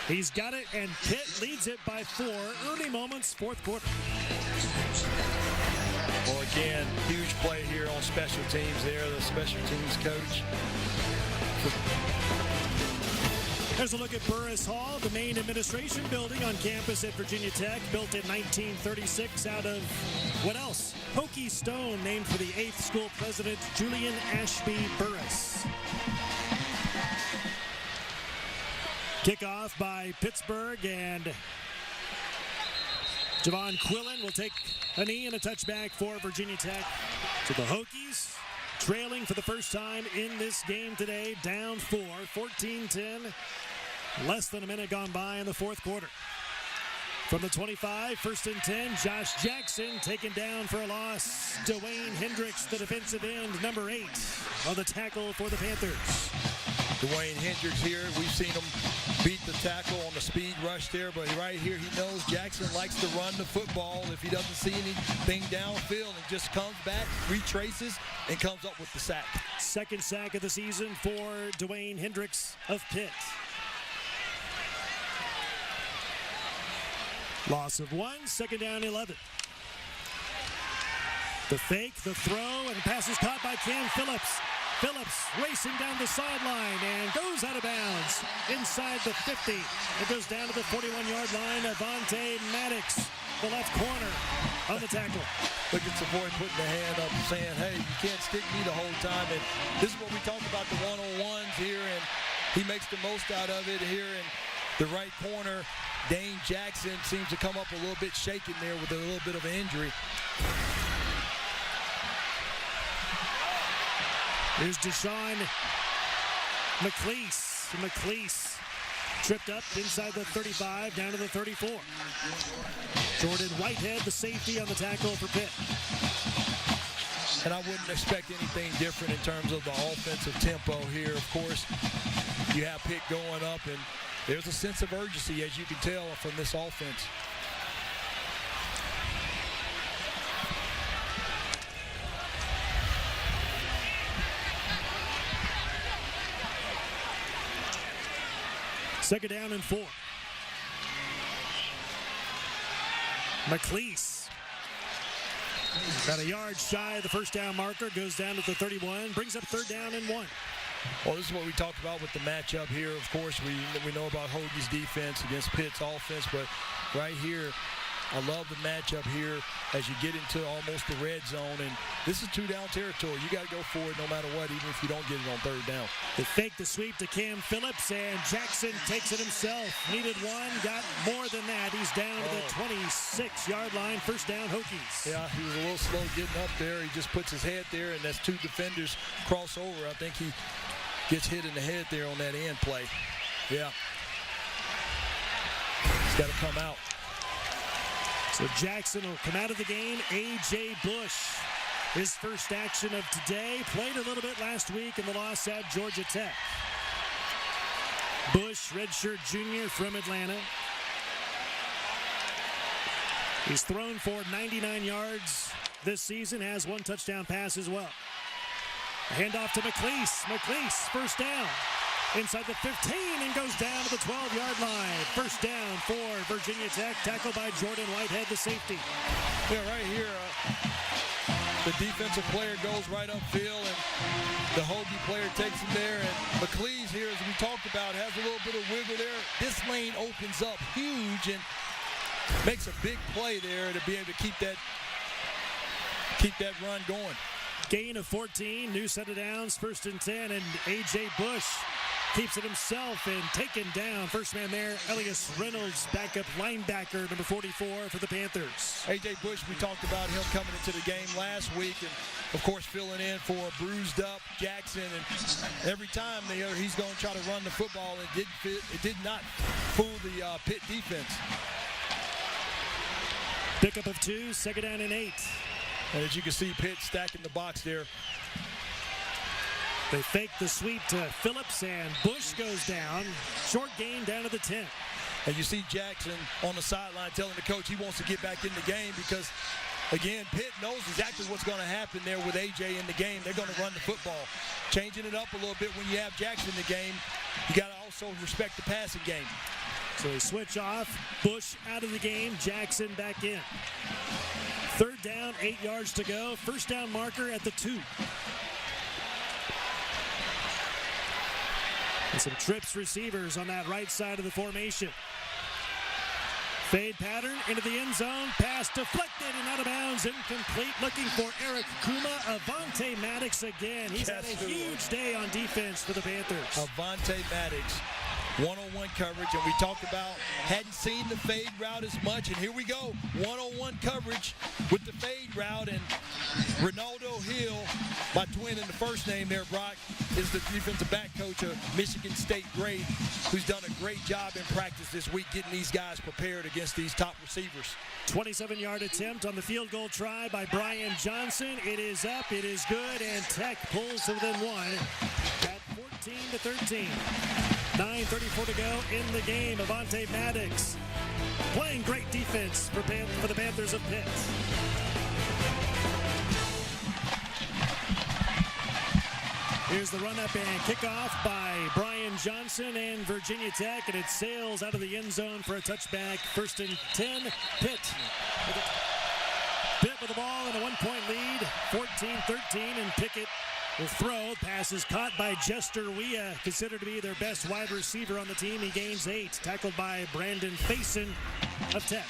He's got it, and Pitt leads it by 4. Early moments, 4th quarter. Well, again, huge play here on special teams there, the special teams coach. There's a look at Burris Hall, the main administration building on campus at Virginia Tech, built in 1936 out of, what else? Hokie stone, named for the 8th school president, Julian Ashby Burris. Kickoff by Pittsburgh, and Javon Quillen will take a knee and a touchback for Virginia Tech. So the Hokies trailing for the first time in this game today, down 4, 14-10. Less than a minute gone by in the 4th quarter. From the 25, 1st and 10, Josh Jackson taken down for a loss. Dwayne Hendricks, the defensive end, number 8, on the tackle for the Panthers. Dwayne Hendricks here, we've seen him beat the tackle on the speed rush there, but right here he knows Jackson likes to run the football. If he doesn't see anything downfield, and just comes back, retraces, and comes up with the sack. 2nd sack of the season for Dwayne Hendricks of Pitt. Loss of 1, second down 11. The fake, the throw, and pass is caught by Cam Phillips. Phillips racing down the sideline and goes out of bounds inside the 50. It goes down to the 41-yard line. Avonte Maddox, the left corner, on the tackle. Look at Savoy putting the hand up and saying, hey, you can't stick me the whole time. And this is what we talked about, the one-on-ones here, and he makes the most out of it here. And the right corner, Dane Jackson, seems to come up a little bit shaken there with a little bit of an injury. Here's Deshaun McLeese. McLeese tripped up inside the 35, down to the 34. Jordan Whitehead, the safety, on the tackle for Pitt. And I wouldn't expect anything different in terms of the offensive tempo here. Of course, you have Pitt going up, and there's a sense of urgency, as you can tell, from this offense. Second down and 4. McLeese. About a yard shy of the first down marker, goes down to the 31, brings up third down and 1. Well, this is what we talked about with the matchup here. Of course, we know about Hokies' defense against Pitt's offense, but right here, I love the matchup here as you get into almost the red zone, and this is two-down territory. You got to go for it no matter what, even if you don't get it on third down. They fake the sweep to Cam Phillips, and Jackson takes it himself. Needed one, got more than that. He's down to the 26-yard line, first down Hokies. Yeah, he was a little slow getting up there. He just puts his head there, and that's two defenders cross over. I think he gets hit in the head there on that end play. Yeah. He's got to come out. So Jackson will come out of the game. A.J. Bush, his first action of today. Played a little bit last week in the loss at Georgia Tech. Bush, redshirt junior from Atlanta. He's thrown for 99 yards this season, has one touchdown pass as well. A handoff to McLeese. McLeese, first down. Inside the 15 and goes down to the 12-yard line. First down for Virginia Tech. Tackled by Jordan Whitehead, the safety. Yeah, right here, the defensive player goes right upfield, and the Hokie player takes him there. And McLeese here, as we talked about, has a little bit of wiggle there. This lane opens up huge and makes a big play there to be able to keep that run going. Gain of 14, new set of downs, first and 10, and A.J. Bush keeps it himself and taken down. First man there, Elias Reynolds, backup linebacker, number 44 for the Panthers. A.J. Bush, we talked about him coming into the game last week, and of course filling in for a bruised up Jackson. And every time he's going to try to run the football, it did not fool the Pitt defense. Pickup of 2, second down and 8. And as you can see, Pitt stacking the box there. They fake the sweep to Phillips, and Bush goes down. Short gain down to the 10. And you see Jackson on the sideline telling the coach he wants to get back in the game because, again, Pitt knows exactly what's going to happen there with A.J. in the game. They're going to run the football. Changing it up a little bit when you have Jackson in the game, you got to also respect the passing game. So they switch off. Bush out of the game. Jackson back in. Third down, 8 yards to go. First down marker at the 2. And some trips receivers on that right side of the formation. Fade pattern into the end zone. Pass deflected and out of bounds. Incomplete. Looking for Eric Kuma. Avonte Maddox again. He's had a huge day on defense for the Panthers. Avonte Maddox. One-on-one coverage, and we talked about hadn't seen the fade route as much, and here we go. One-on-one coverage with the fade route, and Ronaldo Hill, my twin in the first name there, Brock, is the defensive back coach of Michigan State Great, who's done a great job in practice this week getting these guys prepared against these top receivers. 27-yard attempt on the field goal try by Brian Johnson. It is up, it is good, and Tech pulls to within 1 at 14-13. 9:34 to go in the game. Avonte Maddox playing great defense for the Panthers of Pitt. Here's the run-up and kickoff by Brian Johnson and Virginia Tech, and it sails out of the end zone for a touchback. 1st and 10, Pitt. Pitt with the ball and a 1-point lead, 14-13, and Pickett will throw. Pass is caught by Jester Weah, considered to be their best wide receiver on the team. He gains 8, tackled by Brandon Faison of Tech.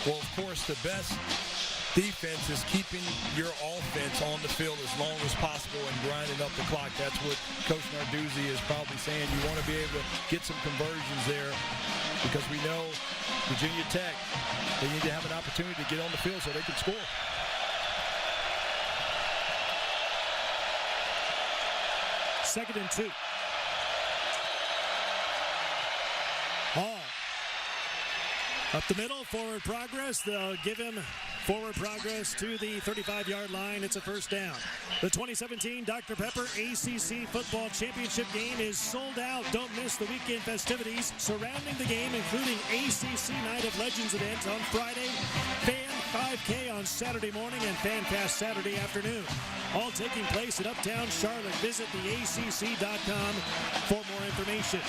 Well, of course, the best defense is keeping your offense on the field as long as possible and grinding up the clock. That's what Coach Narduzzi is probably saying. You want to be able to get some conversions there because we know Virginia Tech, they need to have an opportunity to get on the field so they can score. Second and 2. Hall. Up the middle, forward progress. They'll give him forward progress to the 35-yard line. It's a first down. The 2017 Dr. Pepper ACC Football Championship Game is sold out. Don't miss the weekend festivities surrounding the game, including ACC Night of Legends event on Friday, Fan 5K on Saturday morning, and FanFast Saturday afternoon. All taking place at Uptown Charlotte. Visit theacc.com for more information.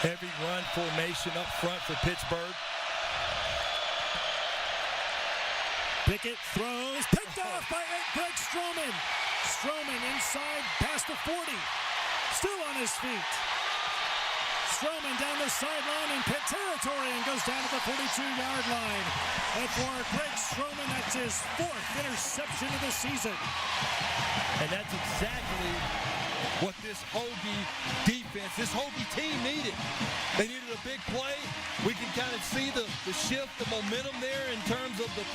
Heavy run formation up front for Pittsburgh. Pickett throws, picked off by Greg Stroman. Stroman inside past the 40, still on his feet. Stroman down the sideline in Pitt territory and goes down to the 42-yard line. And for Greg Stroman, that's his 4th interception of the season. And that's exactly what this Hokie defense, this Hokie team needed. They needed a big play. We can kind of see the shift, the momentum there in terms of the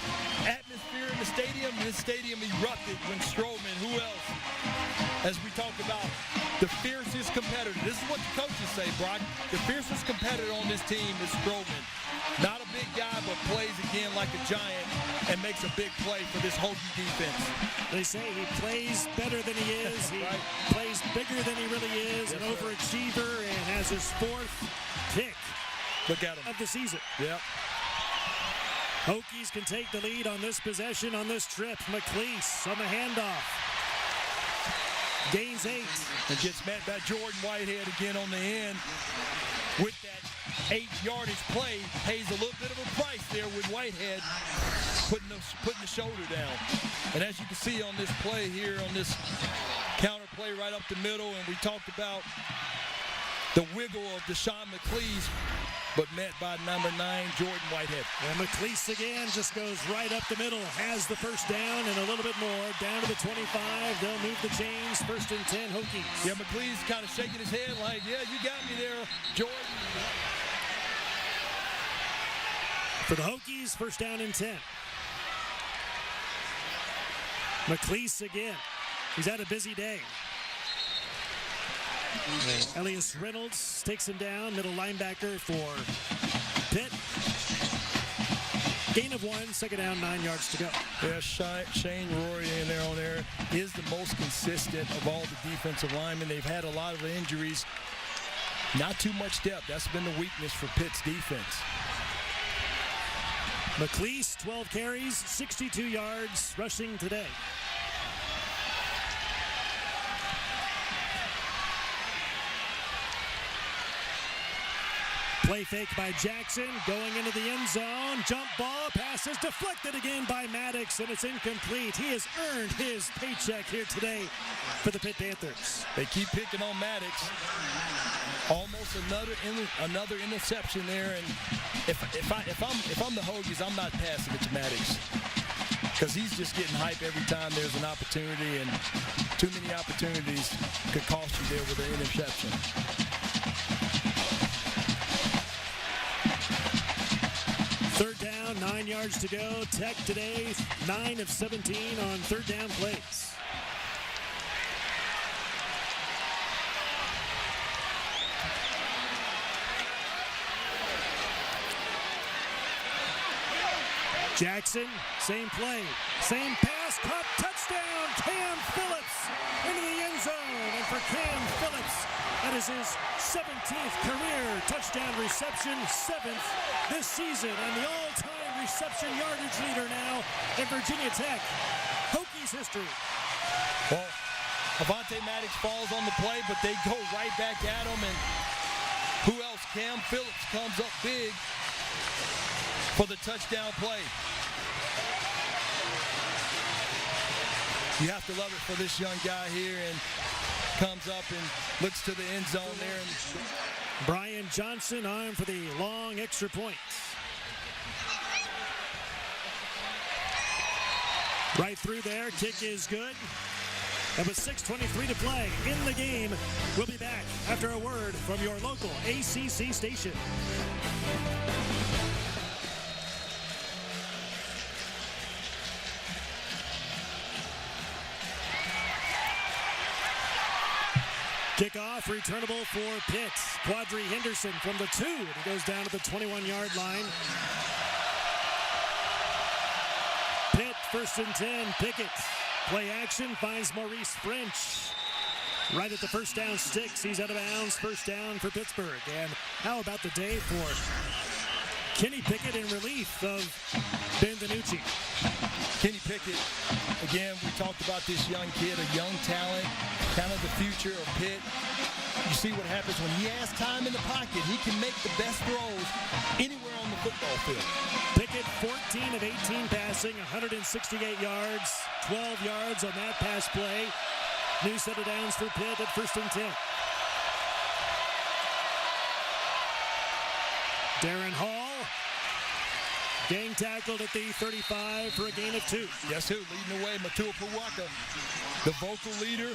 atmosphere in the stadium. This stadium erupted when Stroman, who else? As we talked about, the fiercest competitor. This is what the coaches say, Brock. The fiercest competitor on this team is Stroman. Not a big guy, but plays again like a giant and makes a big play for this Hokie defense. They say he plays better than he is. He plays bigger than he really is, an overachiever, and has his 4th pick of the season. Yep. Hokies can take the lead on this possession, on this trip. McLeese on the handoff. Gains 8. And gets met by Jordan Whitehead again on the end. With that 8-yardage play, pays a little bit of a price there with Whitehead putting the shoulder down. And as you can see on this play here, on this counter play right up the middle, and we talked about the wiggle of Deshaun McLeese, but met by number 9, Jordan Whitehead. And McLeese again just goes right up the middle, has the first down and a little bit more, down to the 25. They'll move the chains, 1st and 10 Hokies. Yeah, McLeese kind of shaking his head like, yeah, you got me there, Jordan. For the Hokies, 1st down and 10. McLeese again. He's had a busy day. Elias Reynolds takes him down, middle linebacker for Pitt. Gain of 1, 2nd down, 9 yards to go. Yeah, Shane Rory in there on there is the most consistent of all the defensive linemen. They've had a lot of injuries. Not too much depth. That's been the weakness for Pitt's defense. McLeese, 12 carries, 62 yards, rushing today. Play fake by Jackson, going into the end zone. Jump ball, pass is deflected again by Maddox, and it's incomplete. He has earned his paycheck here today for the Pitt Panthers. They keep picking on Maddox. Almost another interception there, and if I'm the Hokies, I'm not passing it to Maddox because he's just getting hype every time there's an opportunity, and too many opportunities could cost you there with an interception. Third down, 9 yards to go. Tech today, 9 of 17 on third down plays. Jackson, same play, same pass, caught, touchdown, Cam Phillips into the end zone. And for Cam Phillips, a That is his 17th career touchdown reception, 7th this season, and the all-time reception yardage leader now in Virginia Tech Hokies history. Well, Avonte Maddox falls on the play, but they go right back at him, and who else? Cam Phillips comes up big for the touchdown play. You have to love it for this young guy here, and comes up and looks to the end zone there. And Brian Johnson on for the long extra point. Right through there, kick is good. And with 6:23 to play in the game, we'll be back after a word from your local ACC station. Kickoff returnable for Pitt. Quadri Henderson from the 2. And he goes down to the 21-yard line. Pitt, 1st and 10. Pickett. Play action, finds Maurice French. Right at the first down sticks. He's out of bounds. 1st down for Pittsburgh. And how about the day for Kenny Pickett in relief of Ben DiNucci? Kenny Pickett, again, we talked about this young kid, a young talent, kind of the future of Pitt. You see what happens when he has time in the pocket. He can make the best throws anywhere on the football field. Pickett, 14 of 18 passing, 168 yards, 12 yards on that pass play. New set of downs for Pitt at 1st and 10. Darrin Hall. Gang tackled at the 35 for a gain of 2. Guess who? Leading the way, Matua Puwaka, the vocal leader.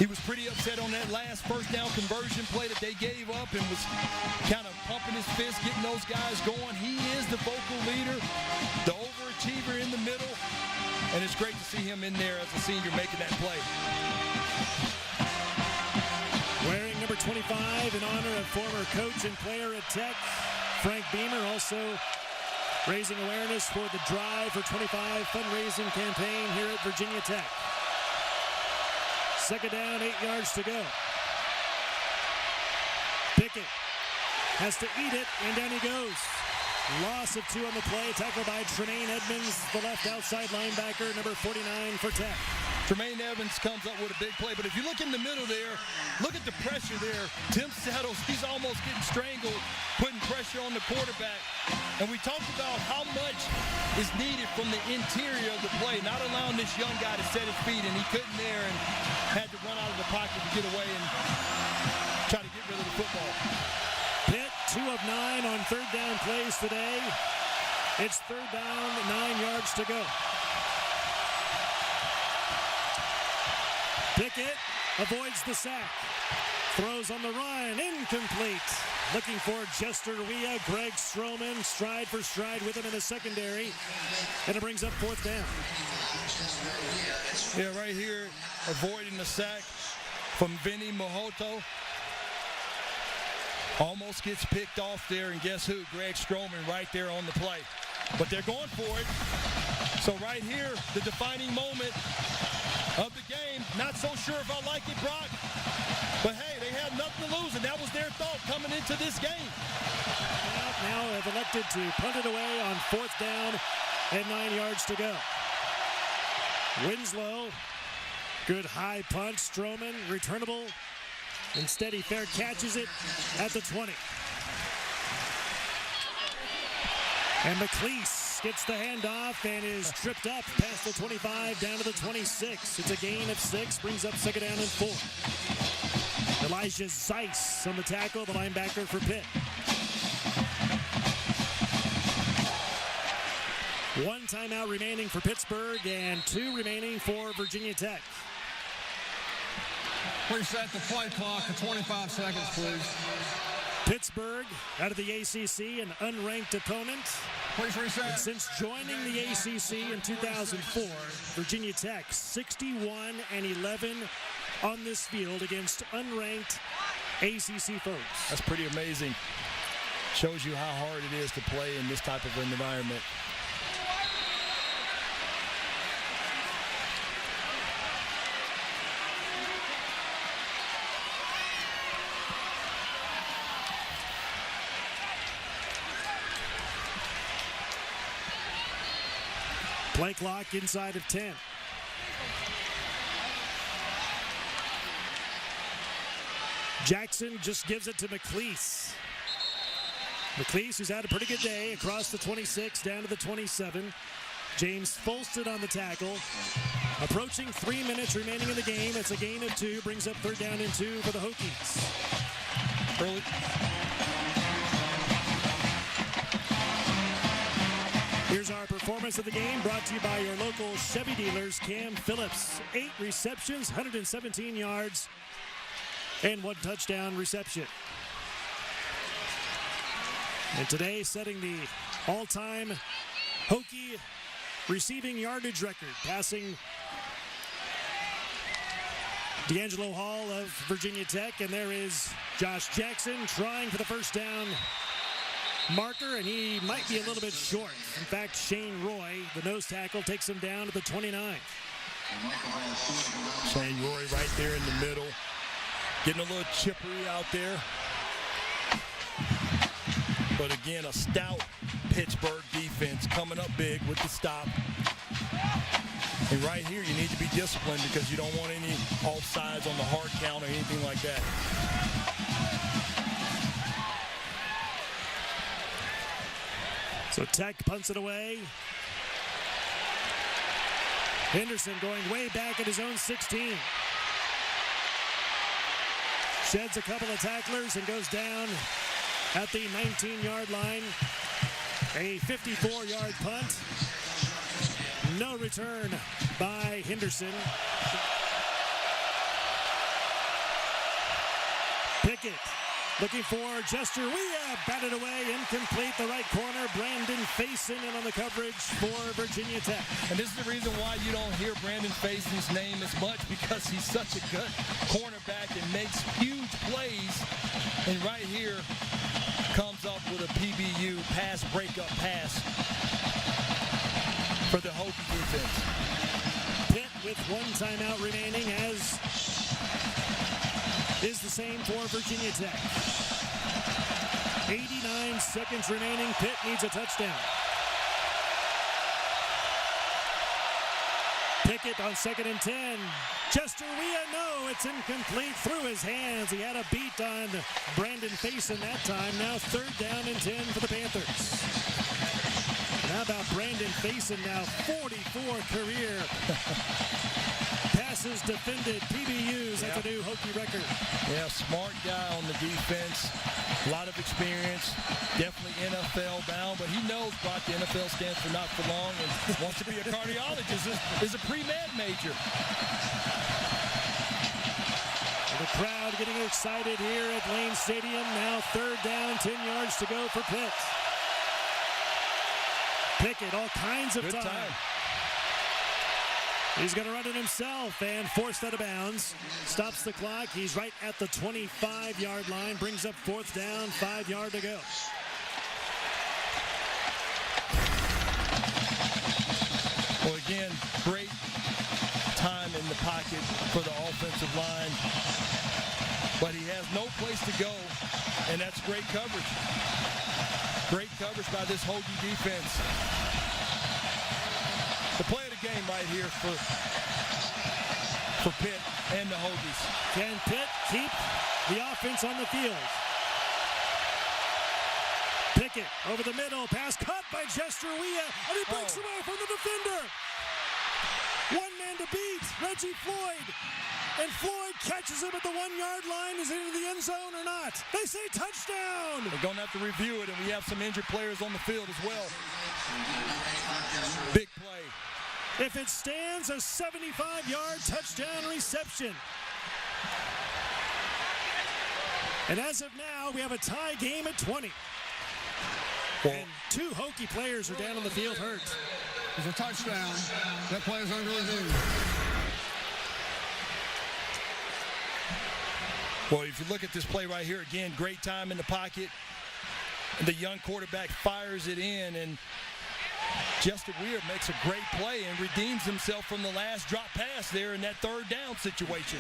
He was pretty upset on that last 1st down conversion play that they gave up and was kind of pumping his fist, getting those guys going. He is the vocal leader, the overachiever in the middle, and it's great to see him in there as a senior making that play. Wearing number 25 in honor of former coach and player at Tech, Frank Beamer, also raising awareness for the Drive for 25 fundraising campaign here at Virginia Tech. 2nd down, 8 yards to go. Pickett has to eat it, and down he goes. Loss of 2 on the play, tackled by Tremaine Edmonds, the left outside linebacker, number 49 for Tech. Tremaine Evans comes up with a big play, but if you look in the middle there, look at the pressure there. Tim Saddles, he's almost getting strangled, putting pressure on the quarterback. And we talked about how much is needed from the interior of the play, not allowing this young guy to set his feet, and he couldn't there and had to run out of the pocket to get away and try to get rid of the football. Pitt, 2 of 9 on 3rd down plays today. It's 3rd down, 9 yards to go. Pickett avoids the sack. Throws on the run, incomplete. Looking for Jester Wea, Greg Stroman, stride for stride with him in the secondary. And it brings up 4th down. Yeah, right here, avoiding the sack from Vinny Mohoto. Almost gets picked off there, and guess who? Greg Stroman right there on the play. But they're going for it. So right here, the defining moment of the game. Not so sure if I like it, Brock. But hey, they had nothing to lose, and that was their thought coming into this game. Now have elected to punt it away on 4th down and 9 yards to go. Winslow, good high punt. Stroman, returnable. Instead, he fair catches it at the 20. And McLeese gets the handoff and is tripped up past the 25 down to the 26. It's a gain of 6, brings up 2nd down and 4. Elijah Zeiss on the tackle, the linebacker for Pitt. 1 timeout remaining for Pittsburgh and 2 remaining for Virginia Tech. Reset the play clock at 25 seconds, please. Pittsburgh out of the ACC, an unranked opponent. Please reset. And since joining the ACC in 2004, Virginia Tech 61-11 on this field against unranked ACC folks. That's pretty amazing. Shows you how hard it is to play in this type of an environment. Play clock inside of 10. Jackson just gives it to McLeese. McLeese, who's had a pretty good day, across the 26 down to the 27. James Folston on the tackle. Approaching 3 minutes remaining in the game. It's a gain of 2. Brings up 3rd down and 2 for the Hokies. Early. Here's our performance of the game, brought to you by your local Chevy dealers. Cam Phillips, 8 receptions, 117 yards, and 1 touchdown reception. And today, setting the all-time Hokie receiving yardage record, passing D'Angelo Hall of Virginia Tech. And there is Josh Jackson trying for the first down marker, and he might be a little bit short. In fact, Shane Roy, the nose tackle, takes him down to the 29. Shane Roy right there in the middle, getting a little chippery out there. But again, a stout Pittsburgh defense coming up big with the stop. And right here, you need to be disciplined because you don't want any offsides on the hard count or anything like that. So Tech punts it away. Henderson going way back at his own 16. Sheds a couple of tacklers and goes down at the 19-yard line. A 54-yard punt. No return by Henderson. Pickett looking for Jester Weah, batted away, incomplete. The right corner, Brandon Faison in on the coverage for Virginia Tech. And this is the reason why you don't hear Brandon Faison's name as much, because he's such a good cornerback and makes huge plays. And right here comes up with a PBU pass breakup pass for the Hokie defense. Pitt with 1 timeout remaining, as is the same for Virginia Tech. 89 seconds remaining. Pitt needs a touchdown. Pickett on 2nd and 10. Jester Weah, no, it's incomplete, through his hands. He had a beat on Brandon Faison that time. Now 3rd down and 10 for the Panthers. How about Brandon Faison now? 44 career passes defended, PBUs. That's a new Hokie record. Yeah, smart guy on the defense. A lot of experience. Definitely NFL bound, but he knows, Brock, the NFL stands for not for long and wants to be a cardiologist. Is a pre-med major. The crowd getting excited here at Lane Stadium. Now 3rd down, 10 yards to go for Pitt. Pickett, all kinds of time. He's going to run it himself and forced out of bounds. Stops the clock. He's right at the 25-yard line. Brings up 4th down, 5 yards to go. Well, again, great time in the pocket for the offensive line. But he has no place to go, and that's great coverage. Great coverage by this Hokie defense. The play of the game right here for Pitt and the Hokies. Can Pitt keep the offense on the field? Pickett over the middle, pass caught by Jester Weah, and he breaks away from the defender. 1 man to beat, Reggie Floyd. And Floyd catches him at the 1-yard line. Is it into the end zone or not? They say touchdown. They're going to have to review it, and we have some injured players on the field as well. Big play. If it stands, a 75-yard touchdown reception. And as of now, we have a tie game at 20. And 2 Hokie players are down on the field hurt. It's a touchdown. That play is under review. Well, if you look at this play right here, again, great time in the pocket. And the young quarterback fires it in, and Jester Weah makes a great play and redeems himself from the last drop pass there in that 3rd down situation.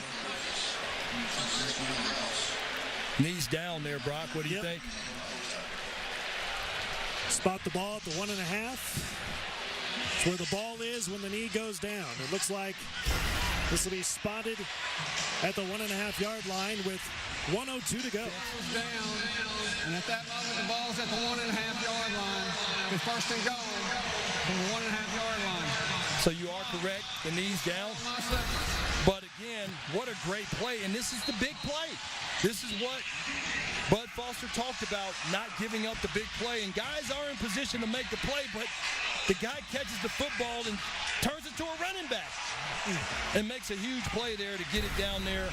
Knees down there, Brock. What do you think? Spot the ball at the 1.5. It's where the ball is when the knee goes down. It looks like this will be spotted at the 1.5-yard line with 1:02 to go. Down, and at that moment, the ball's at the 1.5-yard line. It's first and goal from the 1.5-yard line. So you are correct, the knee's down. But again, what a great play, and this is the big play. This is what Bud Foster talked about, not giving up the big play. And guys are in position to make the play, but the guy catches the football and turns it to a running back and makes a huge play there to get it down there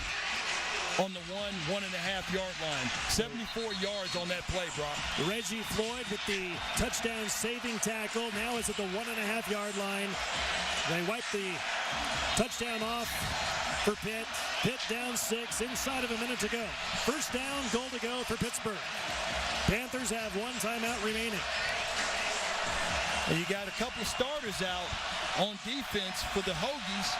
on the 1.5-yard line. 74 yards on that play, Brock. Reggie Floyd with the touchdown saving tackle. Now it's at the 1.5-yard line. They wipe the touchdown off for Pitt. Pitt down 6, inside of a minute to go. First down, goal to go for Pittsburgh. Panthers have 1 timeout remaining. And you got a couple of starters out on defense for the Hokies.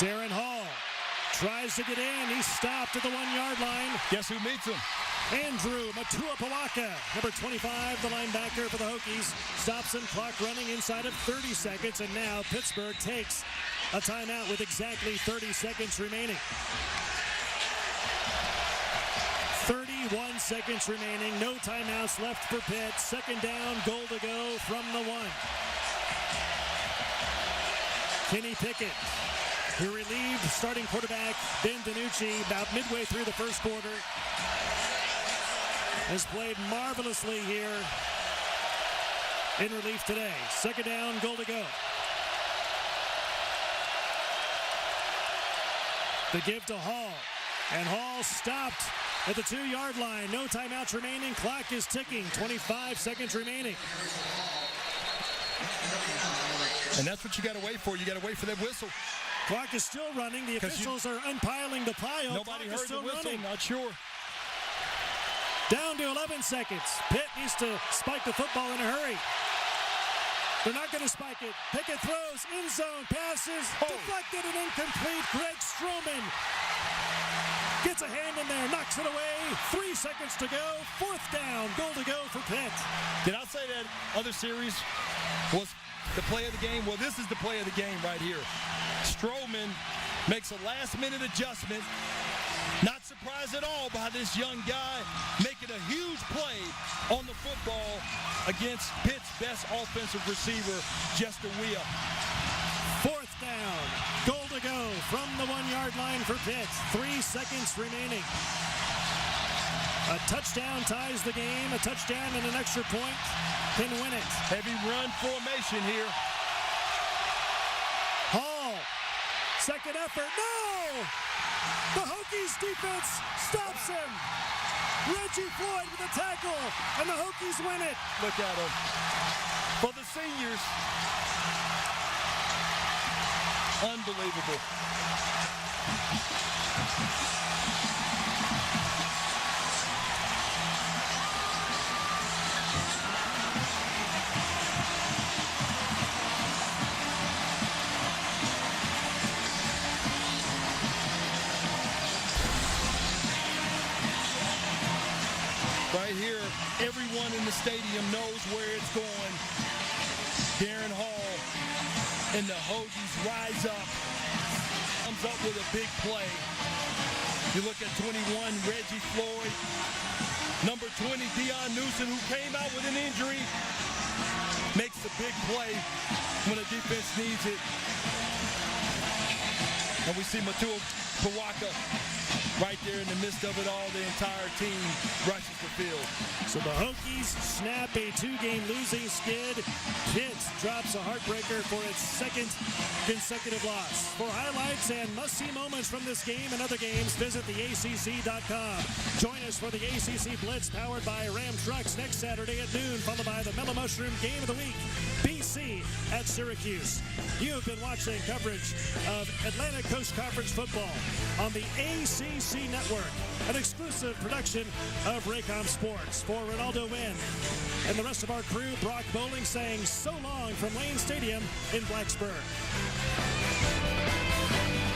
Darrin Hall tries to get in. He's stopped at the 1-yard line. Guess who meets him? Andrew Matua-Pawaka, number 25, the linebacker for the Hokies, stops him, clock running inside of 30 seconds, and now Pittsburgh takes a timeout with exactly 30 seconds remaining. 31 seconds remaining, no timeouts left for Pitt. Second down, goal to go from the 1. Kenny Pickett, who relieved starting quarterback Ben DiNucci about midway through the first quarter, has played marvelously here in relief today. Second down, goal to go. The give to Hall, and Hall stopped at the 2-yard line. No timeouts remaining. Clock is ticking. 25 seconds remaining. And that's what you got to wait for. You got to wait for that whistle. Clock is still running. The officials are unpiling the pile. Nobody heard the whistle. Running. Not sure. Down to 11 seconds. Pitt needs to spike the football in a hurry. They're not going to spike it. Pickett throws, end zone, passes, deflected and incomplete. Greg Stroman gets a hand in there, knocks it away. 3 seconds to go. Fourth down, goal to go for Pitt. Did I say that other series was the play of the game? Well, this is the play of the game right here. Stroman makes a last-minute adjustment. Not surprised at all by this young guy making a huge play on the football against Pitt's best offensive receiver, Jester Wea. Fourth down, goal to go from the 1-yard line for Pitt. 3 seconds remaining. A touchdown ties the game. A touchdown and an extra point can win it. Heavy run formation here. Hall, second effort, no! The Hokies defense stops him. Reggie Floyd with a tackle, and the Hokies win it. Look at him. For the seniors. Unbelievable. Right here, everyone in the stadium knows where it's going. Darrin Hall and the Hokies rise up. Comes up with a big play. You look at 21, Reggie Floyd. Number 20, Dion Newsom, who came out with an injury, makes the big play when the defense needs it. And we see Matua-Pawaka right there in the midst of it all. The entire team rushes the field. So the Hokies snap a 2-game losing skid. Pitt drops a heartbreaker for its second consecutive loss. For highlights and must-see moments from this game and other games, visit theacc.com. Join us for the ACC Blitz powered by Ram Trucks next Saturday at noon, followed by the Mellow Mushroom Game of the Week, BC at Syracuse. You have been watching coverage of Atlantic Coast Conference football on the ACC Network, an exclusive production of Raycom Sports. For Ronaldo Wynn and the rest of our crew, Brock Bowling saying so long from Lane Stadium in Blacksburg.